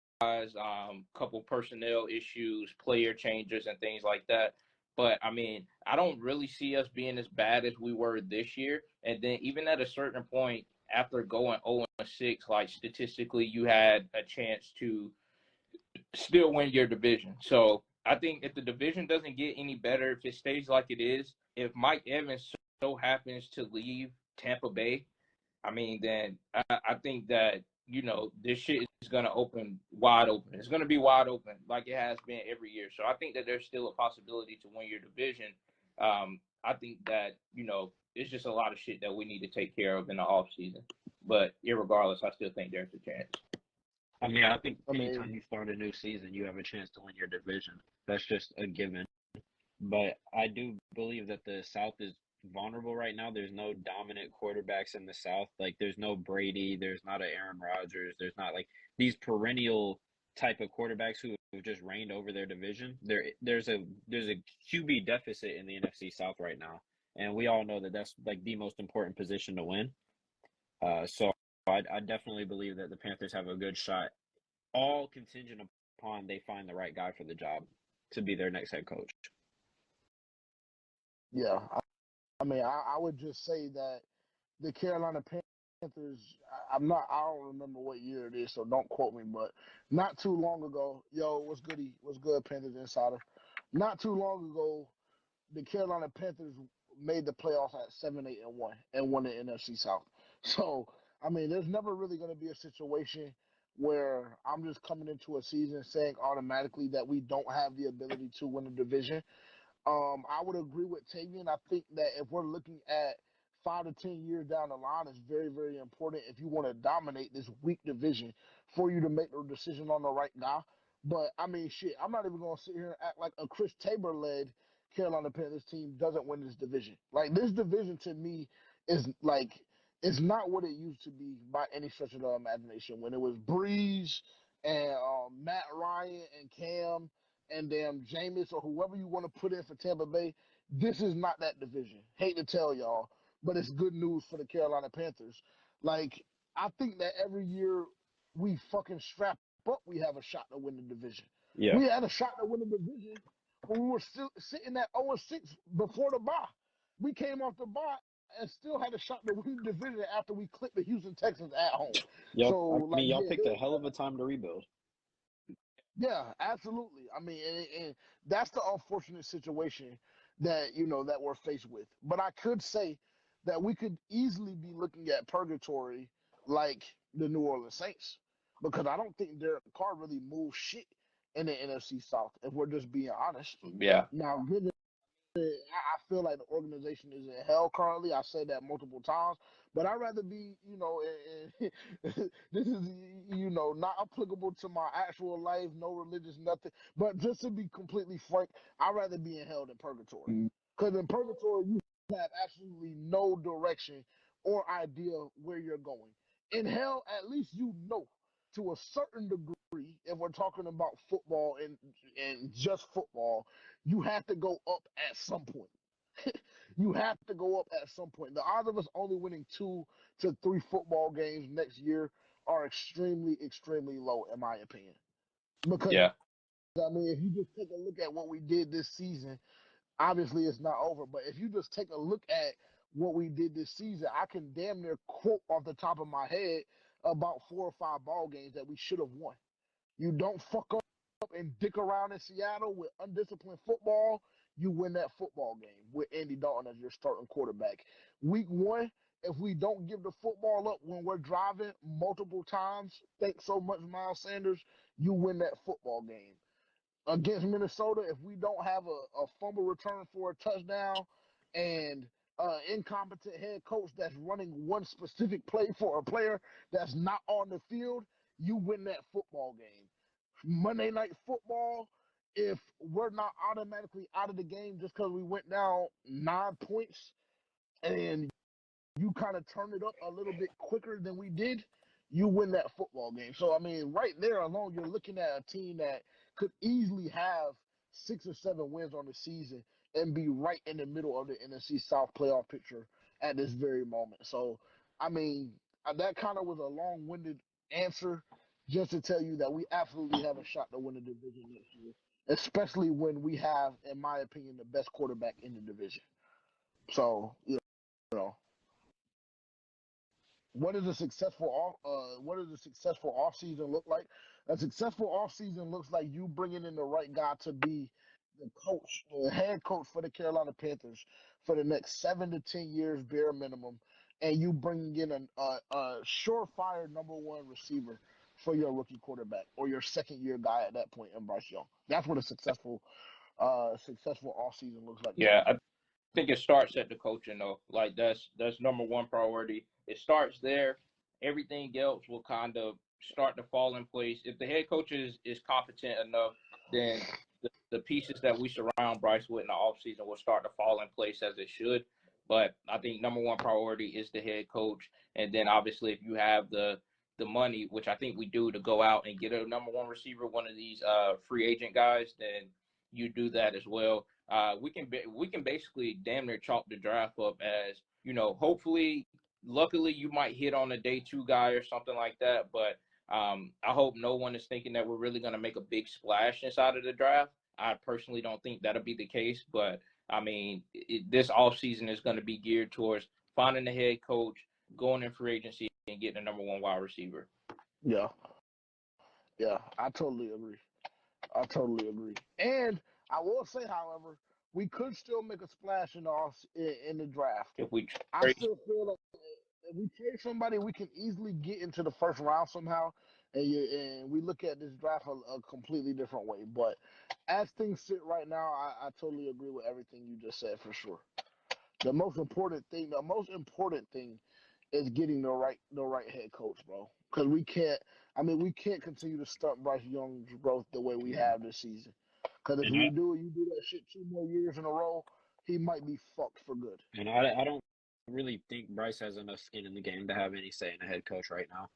couple personnel issues, player changes, and things like that. But I mean, I don't really see us being as bad as we were this year. And then even at a certain point, after going 0-6, like statistically, you had a chance to still win your division. So I think if the division doesn't get any better, if it stays like it is, if Mike Evans so happens to leave Tampa Bay, I mean, then I think that, this shit is going to open wide open. It's going to be wide open like it has been every year. So I think that there's still a possibility to win your division. I think that, it's just a lot of shit that we need to take care of in the off season. But irregardless, I still think there's a chance. I mean, I think I anytime mean, you start a new season, you have a chance to win your division. That's just a given. But I do believe that the South is vulnerable right now. There's no dominant quarterbacks in the South. Like there's no Brady, there's not a Aaron Rodgers, there's not like these perennial type of quarterbacks who have just reigned over their division. There's a QB deficit in the NFC South right now, and we all know that that's like the most important position to win. So I definitely believe that the Panthers have a good shot, all contingent upon they find the right guy for the job to be their next head coach. yeah. I mean, I would just say that the Carolina Panthers. I don't remember what year it is, so don't quote me. But not too long ago, yo, what's goody? What's good, Panthers Insider? Not too long ago, the Carolina Panthers made the playoffs at 7-8-1 and won the NFC South. So I mean, there's never really going to be a situation where I'm just coming into a season saying automatically that we don't have the ability to win a division. I would agree with Tavian. I think that if we're looking at 5 to 10 years down the line, it's very, very important if you want to dominate this weak division for you to make a decision on the right guy. But I mean, shit, I'm not even gonna sit here and act like a Chris Tabor led Carolina Panthers team doesn't win this division. Like this division to me is like it's not what it used to be by any stretch of the imagination. When it was Breeze and Matt Ryan and Cam and damn Jameis or whoever you want to put in for Tampa Bay, this is not that division. Hate to tell y'all, but it's good news for the Carolina Panthers. Like, I think that every year we fucking strap up, we have a shot to win the division. Yeah. We had a shot to win the division when we were still sitting at 0-6 before the bye. We came off the bye and still had a shot to win the division after we clipped the Houston Texans at home. Yep. So, I like, mean, y'all yeah, picked a hell of a time to rebuild. yeah, absolutely. I mean, and that's the unfortunate situation that that we're faced with. But I could say that we could easily be looking at purgatory like the New Orleans Saints, because I don't think Derek Carr really moves shit in the NFC South. If we're just being honest. Yeah. Now, given I feel like the organization is in hell currently. I said that multiple times, but I'd rather be, this is, not applicable to my actual life, no religious, nothing. But just to be completely frank, I'd rather be in hell than purgatory. Because in purgatory, you have absolutely no direction or idea where you're going. In hell, at least you know to a certain degree, if we're talking about football and just football, you have to go up at some point. You have to go up at some point. The odds of us only winning 2 to 3 football games next year are extremely, extremely low, in my opinion. Because Yeah. I mean, if you just take a look at what we did this season, obviously it's not over. But if you just take a look at what we did this season, I can damn near quote off the top of my head about 4 or 5 ball games that we should have won. You don't fuck up and dick around in Seattle with undisciplined football, you win that football game with Andy Dalton as your starting quarterback. Week 1, if we don't give the football up when we're driving multiple times, thanks so much, Miles Sanders, you win that football game. Against Minnesota, if we don't have a fumble return for a touchdown and incompetent head coach that's running one specific play for a player that's not on the field, you win that football game. Monday Night Football, if we're not automatically out of the game just because we went down 9 points and you kind of turn it up a little bit quicker than we did, you win that football game. So, I mean, right there alone, you're looking at a team that could easily have 6 or 7 wins on the season and be right in the middle of the NFC South playoff picture at this very moment. So, I mean, that kind of was a long-winded answer just to tell you that we absolutely have a shot to win the division next year, especially when we have, in my opinion, the best quarterback in the division. So, you know, what does a successful offseason look like? A successful offseason looks like you bringing in the right guy to be the coach, the head coach for the Carolina Panthers for the next 7 to 10 years, bare minimum, and you bringing in a surefire #1 receiver for your rookie quarterback or your second-year guy at that point in Bryce Young. That's what a successful offseason looks like to Yeah, me. I think it starts at the coaching though. Like that's #1 priority. It starts there. Everything else will kind of start to fall in place. If the head coach is competent enough, then the pieces that we surround Bryce with in the offseason will start to fall in place as it should. But I think #1 priority is the head coach. And then obviously if you have the money, which I think we do, to go out and get a #1 receiver, one of these free agent guys, then you do that as well. We can basically damn near chalk the draft up as, hopefully, luckily you might hit on a day 2 guy or something like that. But I hope no one is thinking that we're really going to make a big splash inside of the draft. I personally don't think that'll be the case. But I mean, this offseason is going to be geared towards finding the head coach, going in free agency, and getting a #1 wide receiver. Yeah, yeah, I totally agree. I totally agree. And I will say, however, we could still make a splash in the draft. If we I trade, still feel like if we trade somebody, we can easily get into the first round somehow, and we look at this draft a completely different way. But as things sit right now, I totally agree with everything you just said for sure. The most important thing is getting the right head coach, bro. Because we can't continue to stunt Bryce Young's growth the way we have this season. Because if And you do that shit 2 more years in a row, he might be fucked for good. I don't really think Bryce has enough skin in the game to have any say in a head coach right now.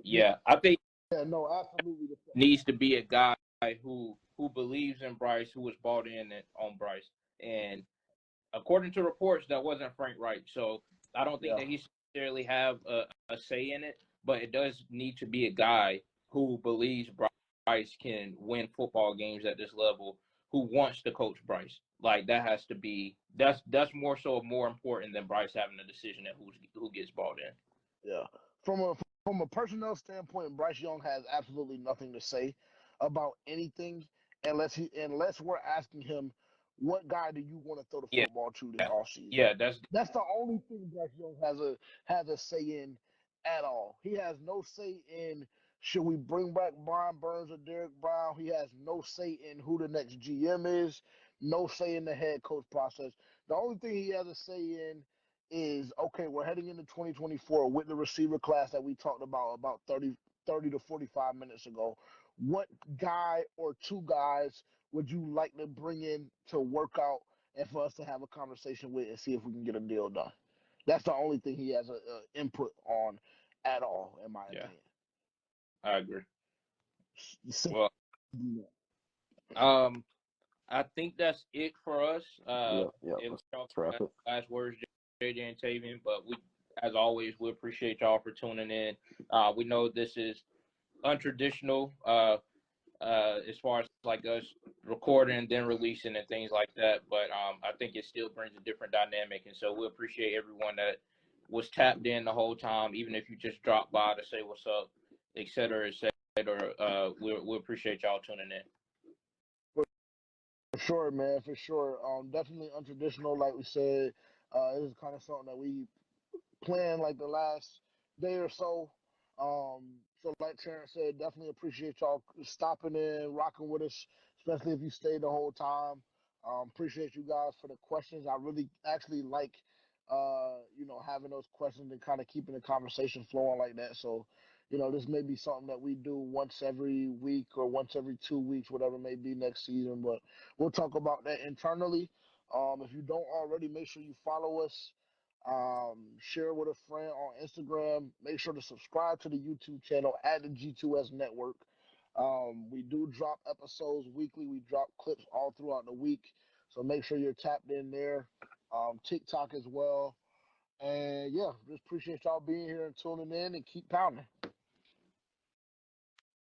yeah, I think Yeah, no, absolutely the fuck. needs to be a guy who believes in Bryce, who was bought in on Bryce. And according to reports, that wasn't Frank Reich. So I don't think Yeah, that he necessarily have a say in it, but it does need to be a guy who believes Bryce can win football games at this level, who wants to coach Bryce. Like that has to be that's more important than Bryce having a decision at who gets bought in. yeah. From a personnel standpoint, Bryce Young has absolutely nothing to say about anything unless we're asking him, what guy do you want to throw the Yeah, football to this offseason? yeah, that's That's the only thing Bryce Young has a say in at all. He has no say in should we bring back Brian Burns or Derek Brown. He has no say in who the next GM is. No say in the head coach process. The only thing he has a say in is, okay, we're heading into 2024 with the receiver class that we talked about 30 to 45 minutes ago. What guy or 2 guys would you like to bring in to work out and for us to have a conversation with and see if we can get a deal done? That's the only thing he has a input on at all, in my yeah, opinion. I agree. Simple. Well, um, I think that's it for us. Yeah, yeah. It was Let's wrap it. last words, JJ and Tavian, but as always, we appreciate y'all for tuning in. We know this is untraditional as far as like us recording, then releasing and things like that. But I think it still brings a different dynamic, and so we appreciate everyone that was tapped in the whole time, even if you just dropped by to say what's up, et cetera, et cetera. We appreciate y'all tuning in. For sure, man, for sure. Definitely untraditional, like we said. This is kind of something that we playing like the last day or so. So like Terrence said, definitely appreciate y'all stopping in, rocking with us, especially if you stayed the whole time. Appreciate you guys for the questions. I really actually like, having those questions and kind of keeping the conversation flowing like that. So, this may be something that we do once every week or once every 2 weeks, whatever it may be next season. But we'll talk about that internally. If you don't already, make sure you follow us. Share with a friend on Instagram. Make sure to subscribe to the YouTube channel at the G2S Network. We do drop episodes weekly. We drop clips all throughout the week. So make sure you're tapped in there. TikTok as well. And yeah, just appreciate y'all being here and tuning in and keep pounding.